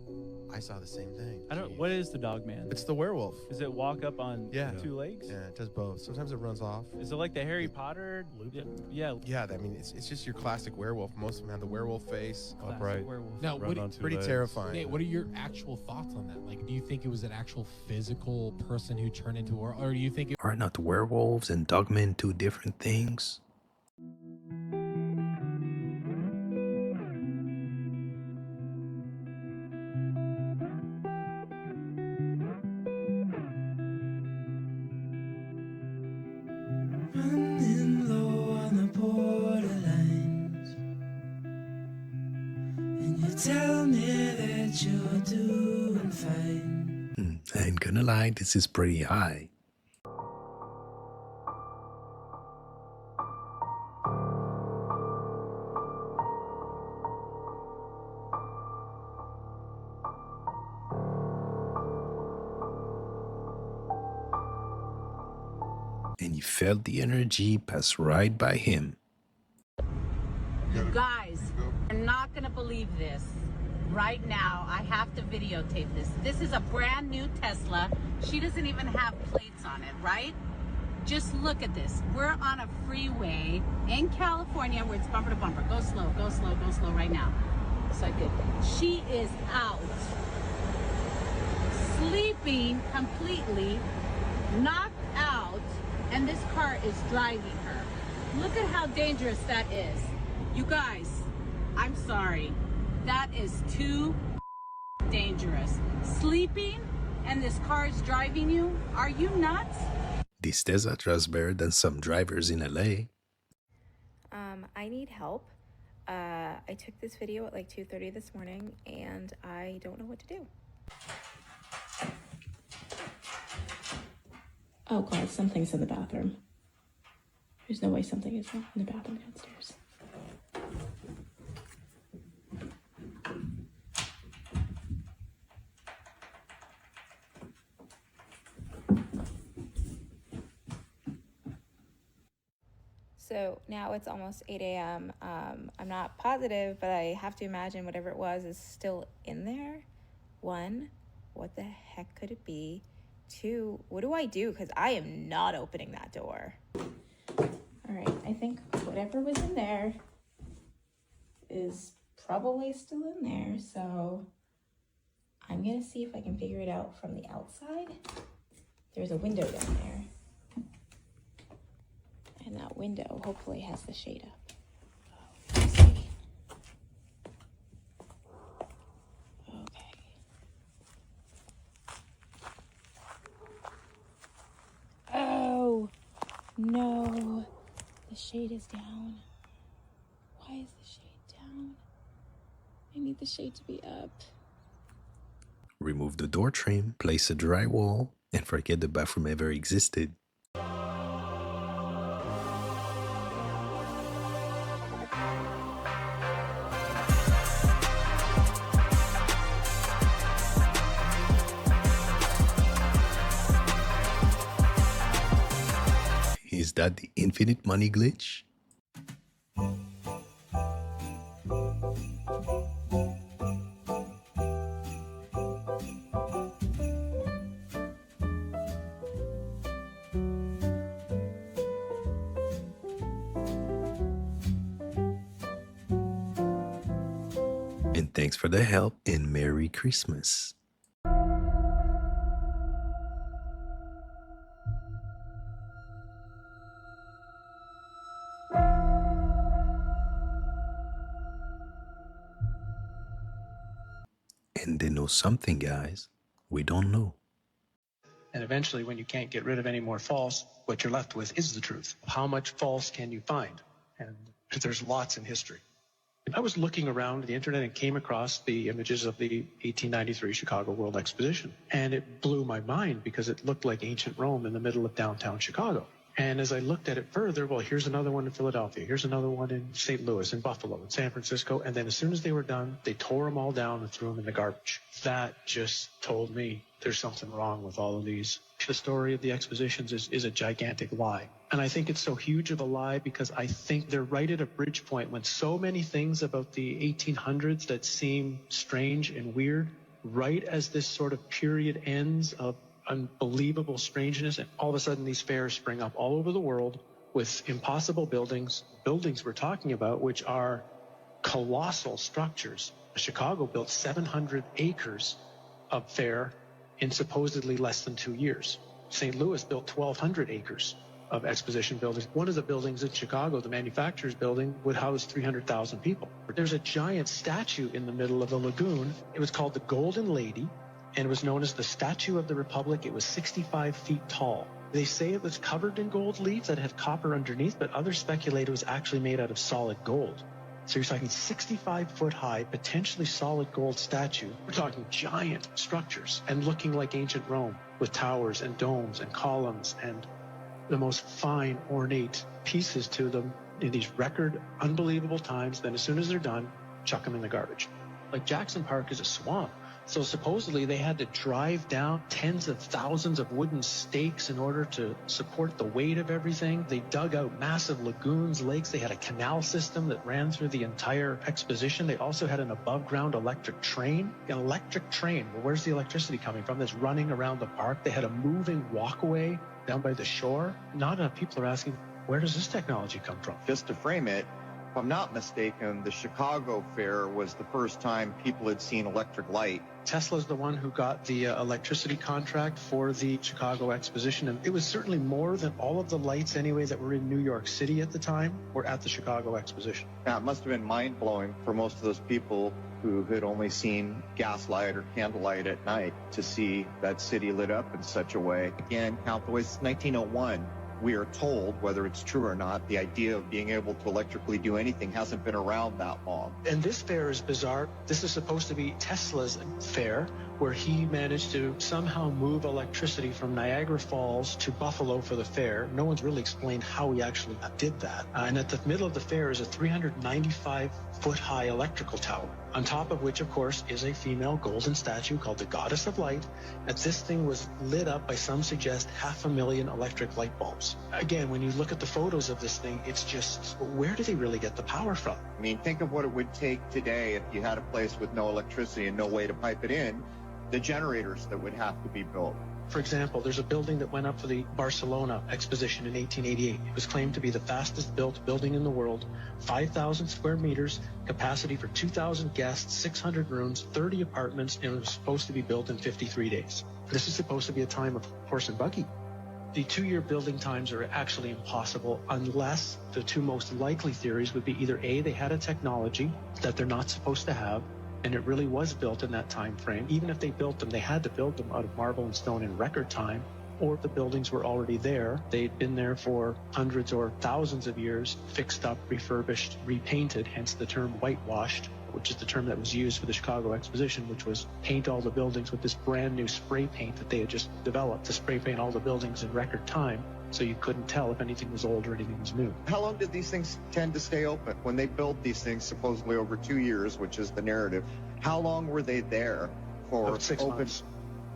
I saw the same thing. What is the dog man? It's the werewolf. Does it walk up on 2 legs? Yeah, it does both. Sometimes it runs off. Is it like the Harry Potter? Yeah. Yeah, I mean, it's just your classic werewolf. Most of them have the werewolf face, upright. Now, pretty terrifying. Nate, what are your actual thoughts on that? Like, do you think it was an actual physical person who turned into a, or do you think it? Are not werewolves and dogmen two different things? Running low on the borderlines, and you tell me that you're doing fine. I ain't gonna lie, this is pretty high. And he felt the energy pass right by him. You guys are not gonna believe this. Right now, I have to videotape this. This is a brand new Tesla. She doesn't even have plates on it, right? Just look at this. We're on a freeway in California where it's bumper to bumper. Go slow, go slow, go slow right now. So good. She is out, sleeping completely, knocked out, and this car is driving her. Look at how dangerous that is. You guys, I'm sorry. That is too dangerous. Sleeping and this car is driving you? Are you nuts? This Tesla drives better than some drivers in LA. I need help. I took this video at like 2:30 this morning and I don't know what to do. Oh God, something's in the bathroom. There's no way something is not in the bathroom downstairs. So now it's almost 8 a.m. I'm not positive, but I have to imagine whatever it was is still in there. 1, what the heck could it be? 2, what do I do? Because I am not opening that door. All right, I think whatever was in there is probably still in there. So I'm gonna see if I can figure it out from the outside. There's a window down there. And that window hopefully has the shade up. Let's see. Okay. Oh, no. The shade is down. Why is the shade down? I need the shade to be up. Remove the door trim, place a drywall, and forget the bathroom ever existed. Is that the infinite money glitch? And thanks for the help and Merry Christmas. And they know something, guys, we don't know. And eventually, when you can't get rid of any more false, what you're left with is the truth. How much false can you find? And there's lots in history. I was looking around the internet and came across the images of the 1893 Chicago World Exposition. And it blew my mind because it looked like ancient Rome in the middle of downtown Chicago. And as I looked at it further, well, here's another one in Philadelphia. Here's another one in St. Louis, in Buffalo, in San Francisco. And then as soon as they were done, they tore them all down and threw them in the garbage. That just told me there's something wrong with all of these. The story of the expositions is a gigantic lie. And I think it's so huge of a lie because I think they're right at a bridge point when so many things about the 1800s that seem strange and weird, right as this sort of period ends of unbelievable strangeness, and all of a sudden these fairs spring up all over the world with impossible buildings we're talking about, which are colossal structures. Chicago built 700 acres of fair in supposedly less than 2 years. St. Louis built 1,200 acres of exposition buildings. One of the buildings in Chicago, the manufacturer's building, would house 300,000 people. There's a giant statue in the middle of the lagoon. It was called the Golden Lady, and it was known as the Statue of the Republic. It was 65 feet tall. They say it was covered in gold leaves that had copper underneath, but others speculate it was actually made out of solid gold. So you're talking 65-foot high, potentially solid gold statue. We're talking giant structures and looking like ancient Rome with towers and domes and columns and the most fine, ornate pieces to them in these record, unbelievable times. Then as soon as they're done, chuck them in the garbage. Like Jackson Park is a swamp. So supposedly they had to drive down tens of thousands of wooden stakes in order to support the weight of everything. They dug out massive lagoons, lakes. They had a canal system that ran through the entire exposition. They also had an above-ground electric train. An electric train, well, where's the electricity coming from? That's running around the park. They had a moving walkway down by the shore. Not enough people are asking, where does this technology come from? Just to frame it, if I'm not mistaken, the Chicago Fair was the first time people had seen electric light. Tesla's the one who got the electricity contract for the Chicago Exposition, and it was certainly more than all of the lights anyway that were in New York City at the time were at the Chicago Exposition. Now, it must have been mind-blowing for most of those people who had only seen gaslight or candlelight at night to see that city lit up in such a way. Again, count the way since 1901. We are told, whether it's true or not, the idea of being able to electrically do anything hasn't been around that long. And this fair is bizarre. This is supposed to be Tesla's fair, where he managed to somehow move electricity from Niagara Falls to Buffalo for the fair. No one's really explained how he actually did that. And at the middle of the fair is a 395-foot-high electrical tower, on top of which, of course, is a female golden statue called the Goddess of Light. And this thing was lit up by, some suggest, 500,000 electric light bulbs. Again, when you look at the photos of this thing, it's just, where do they really get the power from? I mean, think of what it would take today if you had a place with no electricity and no way to pipe it in, the generators that would have to be built. For example, there's a building that went up for the Barcelona exposition in 1888. It was claimed to be the fastest built building in the world, 5,000 square meters, capacity for 2,000 guests, 600 rooms, 30 apartments, and it was supposed to be built in 53 days. This is supposed to be a time of horse and buggy. The 2-year building times are actually impossible unless the two most likely theories would be either A, they had a technology that they're not supposed to have, and it really was built in that time frame. Even if they built them, they had to build them out of marble and stone in record time, or the buildings were already there. They'd been there for hundreds or thousands of years, fixed up, refurbished, repainted, hence the term whitewashed, which is the term that was used for the Chicago Exposition, which was paint all the buildings with this brand new spray paint that they had just developed to spray paint all the buildings in record time, so you couldn't tell if anything was old or anything was new. How long did these things tend to stay open? When they built these things supposedly over 2 years, which is the narrative, how long were they there for? About 6 months.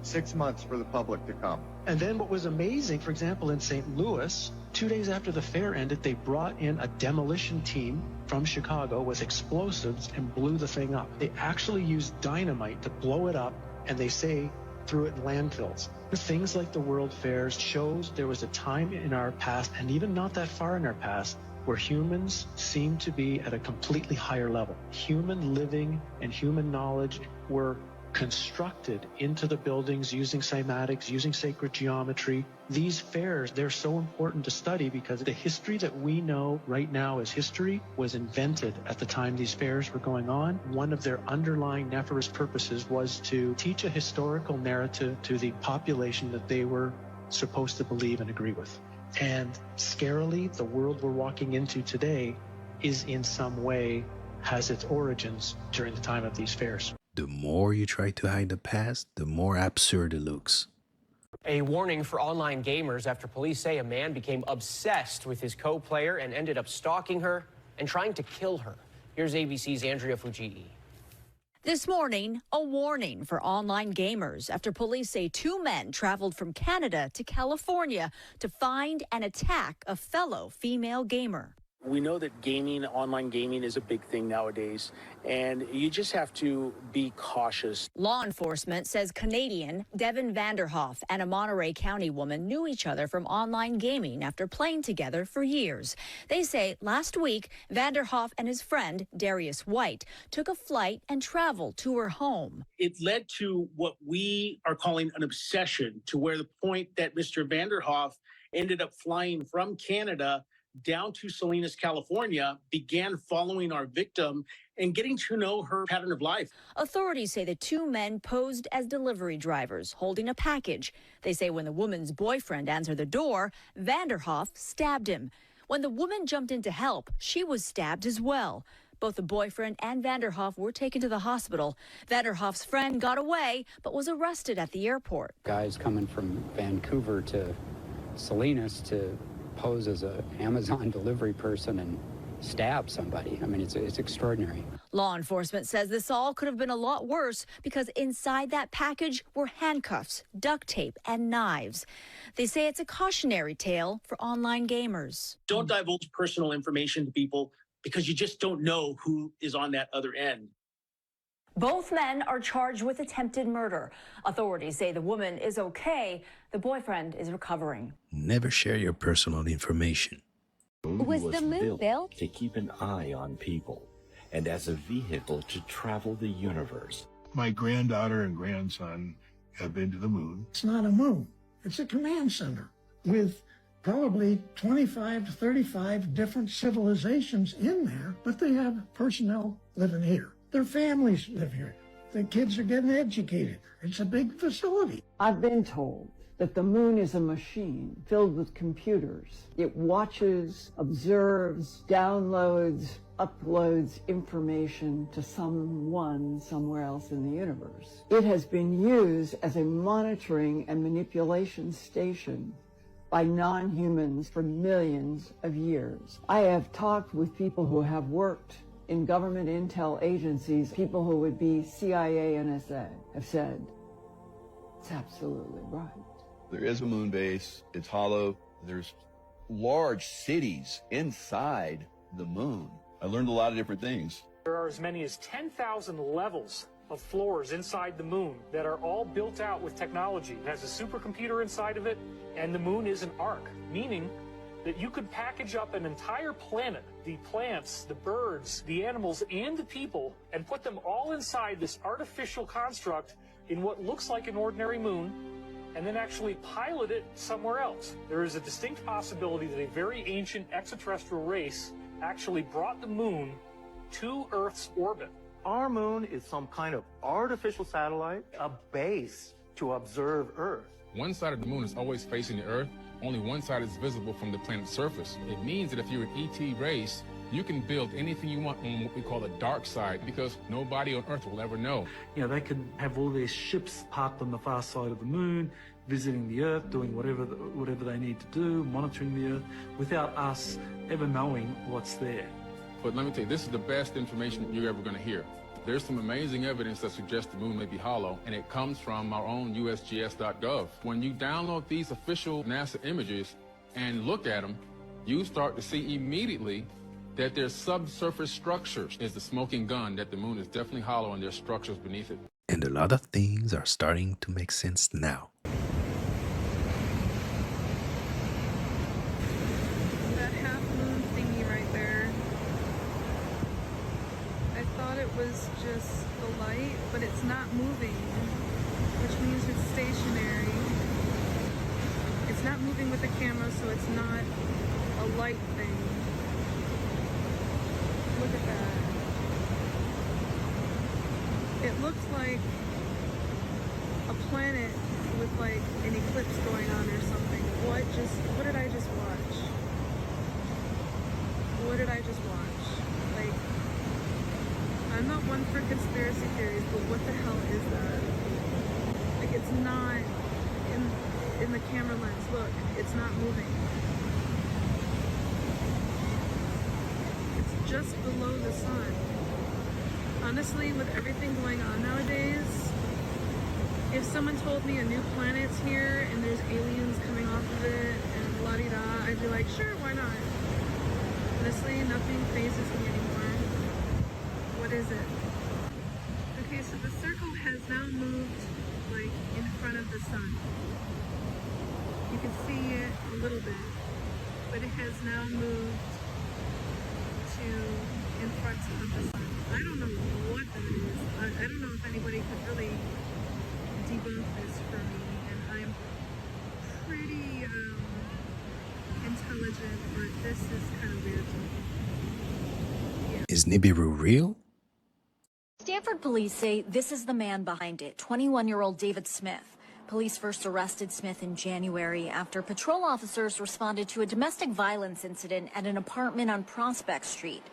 6 months for the public to come. And then what was amazing, for example, in St. Louis, 2 days after the fair ended, they brought in a demolition team from Chicago with explosives and blew the thing up. They actually used dynamite to blow it up, and they say threw it in landfills. Things like the World Fairs shows there was a time in our past, and even not that far in our past, where humans seem to be at a completely higher level. Human living and human knowledge were constructed into the buildings using cymatics, using sacred geometry. These fairs, they're so important to study because the history that we know right now as history was invented at the time these fairs were going on. One of their underlying nefarious purposes was to teach a historical narrative to the population that they were supposed to believe and agree with. And scarily, the world we're walking into today is in some way has its origins during the time of these fairs. The more you try to hide the past, the more absurd it looks. A warning for online gamers after police say a man became obsessed with his co-player and ended up stalking her and trying to kill her. Here's ABC's Andrea Fujii. This morning, a warning for online gamers after police say 2 men traveled from Canada to California to find and attack a fellow female gamer. We know that gaming, online gaming, is a big thing nowadays, and you just have to be cautious. Law enforcement says Canadian Devin Vanderhoff and a Monterey County woman knew each other from online gaming after playing together for years. They say last week, Vanderhoff and his friend, Darius White, took a flight and traveled to her home. It led to what we are calling an obsession, to where the point that Mr. Vanderhoff ended up flying from Canada down to Salinas, California, began following our victim and getting to know her pattern of life. Authorities say the 2 men posed as delivery drivers holding a package. They say when the woman's boyfriend answered the door, Vanderhoff stabbed him. When the woman jumped in to help, she was stabbed as well. Both the boyfriend and Vanderhoff were taken to the hospital. Vanderhoff's friend got away, but was arrested at the airport. Guys coming from Vancouver to Salinas to pose as an Amazon delivery person and stab somebody. I mean, it's extraordinary. Law enforcement says this all could have been a lot worse because inside that package were handcuffs, duct tape, and knives. They say it's a cautionary tale for online gamers. Don't divulge personal information to people because you just don't know who is on that other end. Both men are charged with attempted murder. Authorities say the woman is okay. The boyfriend is recovering. Never share your personal information. Was the moon built to keep an eye on people and as a vehicle to travel the universe? My granddaughter and grandson have been to the moon. It's not a moon. It's a command center with probably 25 to 35 different civilizations in there, but they have personnel living here. Their families live here. The kids are getting educated. It's a big facility. I've been told that the moon is a machine filled with computers. It watches, observes, downloads, uploads information to someone somewhere else in the universe. It has been used as a monitoring and manipulation station by non-humans for millions of years. I have talked with people who have worked in government intel agencies. People who would be CIA, NSA, have said, it's absolutely right. There is a moon base. It's hollow. There's large cities inside the moon. I learned a lot of different things. There are as many as 10,000 levels of floors inside the moon that are all built out with technology. It has a supercomputer inside of it, and the moon is an arc, meaning that you could package up an entire planet, the plants, the birds, the animals, and the people, and put them all inside this artificial construct in what looks like an ordinary moon, and then actually pilot it somewhere else. There is a distinct possibility that a very ancient extraterrestrial race actually brought the moon to Earth's orbit. Our moon is some kind of artificial satellite, a base to observe Earth. One side of the moon is always facing the Earth. Only one side is visible from the planet's surface. It means that if you're an ET race, you can build anything you want on what we call the dark side because nobody on Earth will ever know. You know, they could have all their ships parked on the far side of the moon, visiting the Earth, doing whatever they need to do, monitoring the Earth, without us ever knowing what's there. But let me tell you, this is the best information you're ever going to hear. There's some amazing evidence that suggests the moon may be hollow, and it comes from our own USGS.gov. When you download these official NASA images and look at them, you start to see immediately that there's subsurface structures. It's the smoking gun that the moon is definitely hollow and there's structures beneath it. And a lot of things are starting to make sense now. That half moon thingy right there. I thought it was just the light, but it's not moving, which means it's stationary. It's not moving with the camera, so it's not a light thing. Look at that. It looks like a planet with like an eclipse going on or something. What did I just watch? What did I just watch? Like, I'm not one for conspiracy theories, but what the hell is that? Like, it's not in the camera lens. Look, it's not moving. It's just below the sun. Honestly, with everything going on nowadays, if someone told me a new planet's here and there's aliens coming off of it and la-di-da, I'd be like, sure, why not? Honestly, nothing phases me anymore. What is it? Okay, so the circle has now moved, like, in front of the sun. You can see it a little bit, but it has now moved to in front of the sun. I don't know what that is. I don't know if anybody could really debunk this for me, and I'm pretty intelligent, but this is kind of weird to me. Yeah. Is Nibiru real? Stanford police say this is the man behind it, 21-year-old David Smith. Police first arrested Smith in January after patrol officers responded to a domestic violence incident at an apartment on Prospect Street.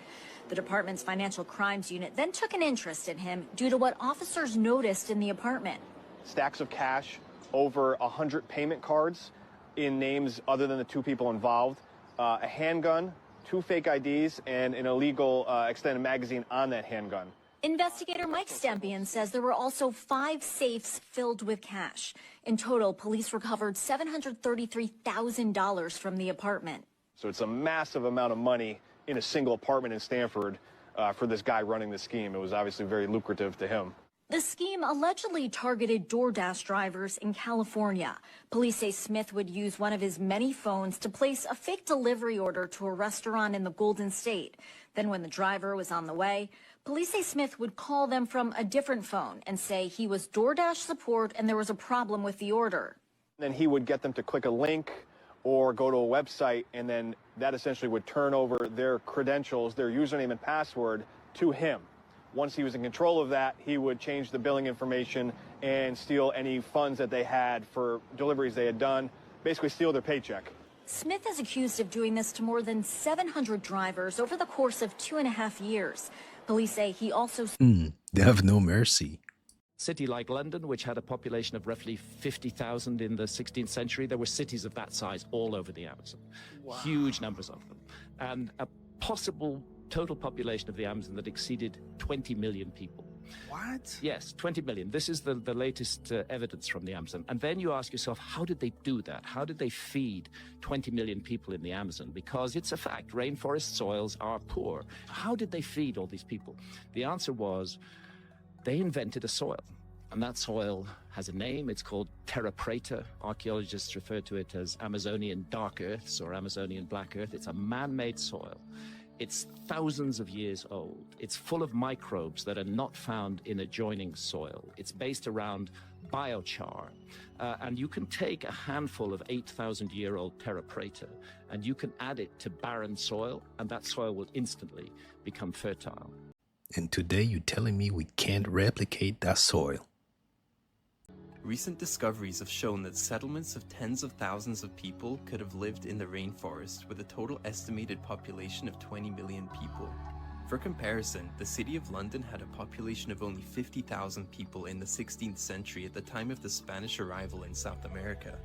The department's financial crimes unit then took an interest in him due to what officers noticed in the apartment. Stacks of cash, over 100 payment cards in names other than the two people involved, a handgun, 2 fake IDs, and an illegal extended magazine on that handgun. Investigator Mike Stempian says there were also 5 safes filled with cash. In total, police recovered $733,000 from the apartment. So it's a massive amount of money in a single apartment in Stanford for this guy running the scheme. It was obviously very lucrative to him. The scheme allegedly targeted DoorDash drivers in California. Police say Smith would use one of his many phones to place a fake delivery order to a restaurant in the Golden State. Then when the driver was on the way, police say Smith would call them from a different phone and say he was DoorDash support and there was a problem with the order. Then he would get them to click a link or go to a website, and then that essentially would turn over their credentials, their username and password to him. Once he was in control of that, he would change the billing information and steal any funds that they had for deliveries they had done, basically steal their paycheck. Smith is accused of doing this to more than 700 drivers over the course of 2.5 years. Police say he also... They have no mercy. City like London, which had a population of roughly 50,000 in the 16th century, there were cities of that size all over the Amazon. Wow. Huge numbers of them. And a possible total population of the Amazon that exceeded 20 million people. What? Yes, 20 million. This is the latest evidence from the Amazon. And then you ask yourself, how did they do that? How did they feed 20 million people in the Amazon? Because it's a fact, rainforest soils are poor. How did they feed all these people? The answer was, they invented a soil, and that soil has a name. It's called terra preta. Archaeologists refer to it as Amazonian dark earths or Amazonian black earth. It's a man-made soil. It's thousands of years old. It's full of microbes that are not found in adjoining soil. It's based around biochar. And you can take a handful of 8,000-year-old terra preta, and you can add it to barren soil, and that soil will instantly become fertile. And today you're telling me we can't replicate that soil. Recent discoveries have shown that settlements of tens of thousands of people could have lived in the rainforest with a total estimated population of 20 million people. For comparison, the city of London had a population of only 50,000 people in the 16th century at the time of the Spanish arrival in South America.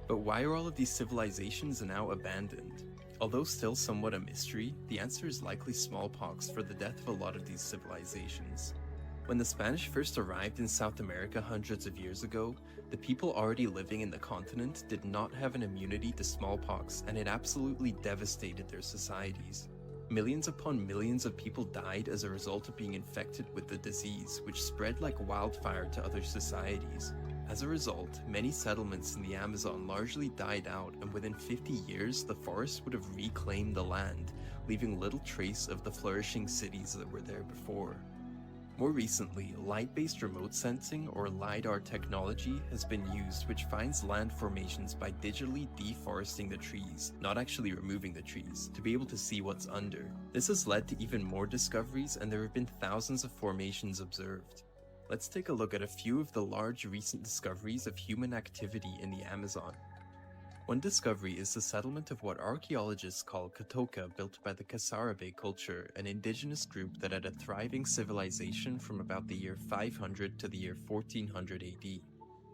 But why are all of these civilizations now abandoned? Although still somewhat a mystery, the answer is likely smallpox for the death of a lot of these civilizations. When the Spanish first arrived in South America hundreds of years ago, the people already living in the continent did not have an immunity to smallpox, and it absolutely devastated their societies. Millions upon millions of people died as a result of being infected with the disease, which spread like wildfire to other societies. As a result, many settlements in the Amazon largely died out, and within 50 years, the forest would have reclaimed the land, leaving little trace of the flourishing cities that were there before. More recently, light-based remote sensing or LiDAR technology has been used, which finds land formations by digitally deforesting the trees, not actually removing the trees, to be able to see what's under. This has led to even more discoveries, and there have been thousands of formations observed. Let's take a look at a few of the large recent discoveries of human activity in the Amazon. One discovery is the settlement of what archaeologists call Katoka, built by the Kasarabe culture, an indigenous group that had a thriving civilization from about the year 500 to the year 1400 AD.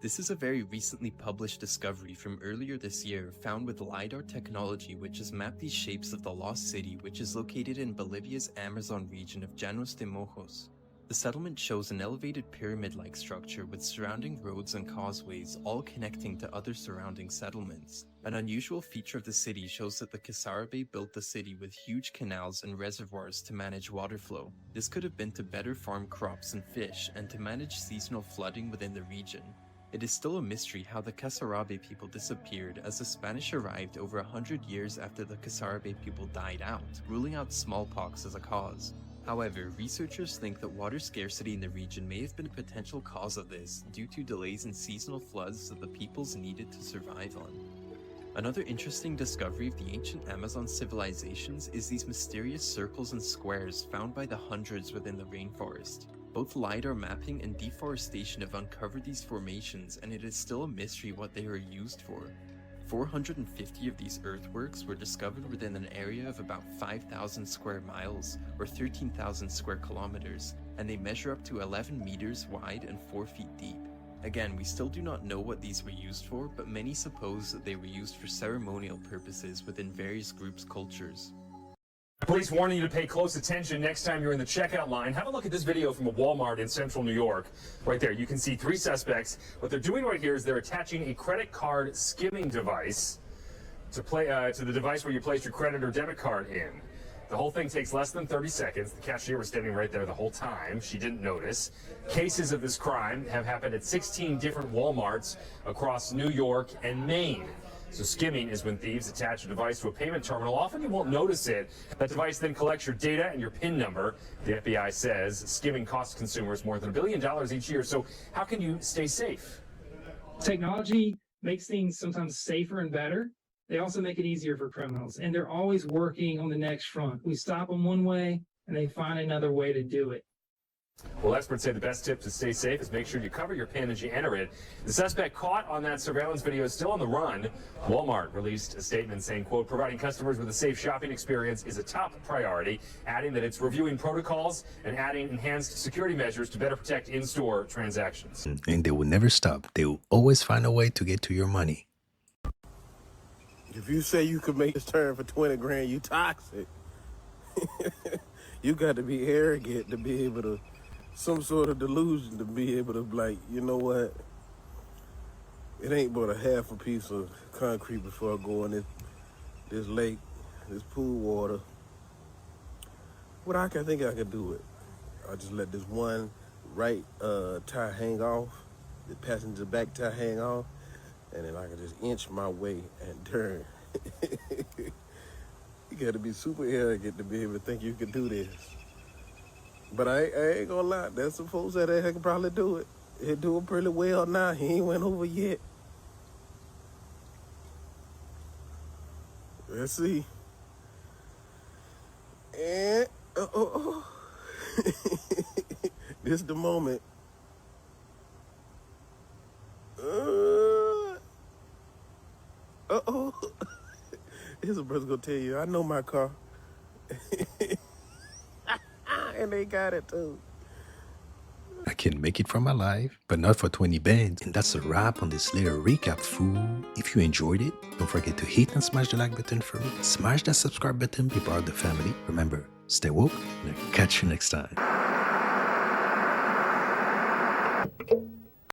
This is a very recently published discovery from earlier this year, found with LiDAR technology, which has mapped these shapes of the lost city, which is located in Bolivia's Amazon region of Llanos de Mojos. The settlement shows an elevated pyramid-like structure with surrounding roads and causeways, all connecting to other surrounding settlements. An unusual feature of the city shows that the Kasarabe built the city with huge canals and reservoirs to manage water flow. This could have been to better farm crops and fish, and to manage seasonal flooding within the region. It is still a mystery how the Kasarabe people disappeared, as the Spanish arrived over 100 years after the Kasarabe people died out, ruling out smallpox as a cause. However, researchers think that water scarcity in the region may have been a potential cause of this, due to delays in seasonal floods that the peoples needed to survive on. Another interesting discovery of the ancient Amazon civilizations is these mysterious circles and squares found by the hundreds within the rainforest. Both LiDAR mapping and deforestation have uncovered these formations, and it is still a mystery what they are used for. 450 of these earthworks were discovered within an area of about 5,000 square miles, or 13,000 square kilometers, and they measure up to 11 meters wide and 4 feet deep. Again, we still do not know what these were used for, but many suppose that they were used for ceremonial purposes within various groups' cultures. Police warning you to pay close attention next time you're in the checkout line. Have a look at this video from a Walmart in central New York. Right there, you can see 3 suspects. What they're doing right here is they're attaching a credit card skimming device to the device where you place your credit or debit card in. The whole thing takes less than 30 seconds. The cashier was standing right there the whole time. She didn't notice. Cases of this crime have happened at 16 different Walmarts across New York and Maine. So skimming is when thieves attach a device to a payment terminal. Often you won't notice it. That device then collects your data and your PIN number. The FBI says skimming costs consumers more than $1 billion each year. So how can you stay safe? Technology makes things sometimes safer and better. They also make it easier for criminals, and they're always working on the next front. We stop them one way, and they find another way to do it. Well, experts say the best tip to stay safe is make sure you cover your PIN as you enter it. The suspect caught on that surveillance video is still on the run. Walmart released a statement saying, quote, providing customers with a safe shopping experience is a top priority, adding that it's reviewing protocols and adding enhanced security measures to better protect in-store transactions. And they will never stop. They will always find a way to get to your money. If you say you could make this turn for 20 grand, you toxic. You got to be arrogant to be able to, some sort of delusion to be able to, like, you know what? It ain't but a half a piece of concrete before I go in this lake, this pool water. What I think I can do it. I just let this one right tire hang off, the passenger back tire hang off, and then I can just inch my way and turn. You gotta be super arrogant to be able to think you can do this. But I ain't gonna lie, there's some folks that I can probably do it. He do it pretty well now. He ain't went over yet. Let's see. And this is the moment. Here's a brother gonna tell you, I know my car. And they got it too. I can make it from my life, but not for 20 bands. And that's a wrap on this little recap, fool. If you enjoyed it, don't forget to hit and smash the like button for me. Smash that subscribe button, be part of the family. Remember, stay woke, and I'll catch you next time. you.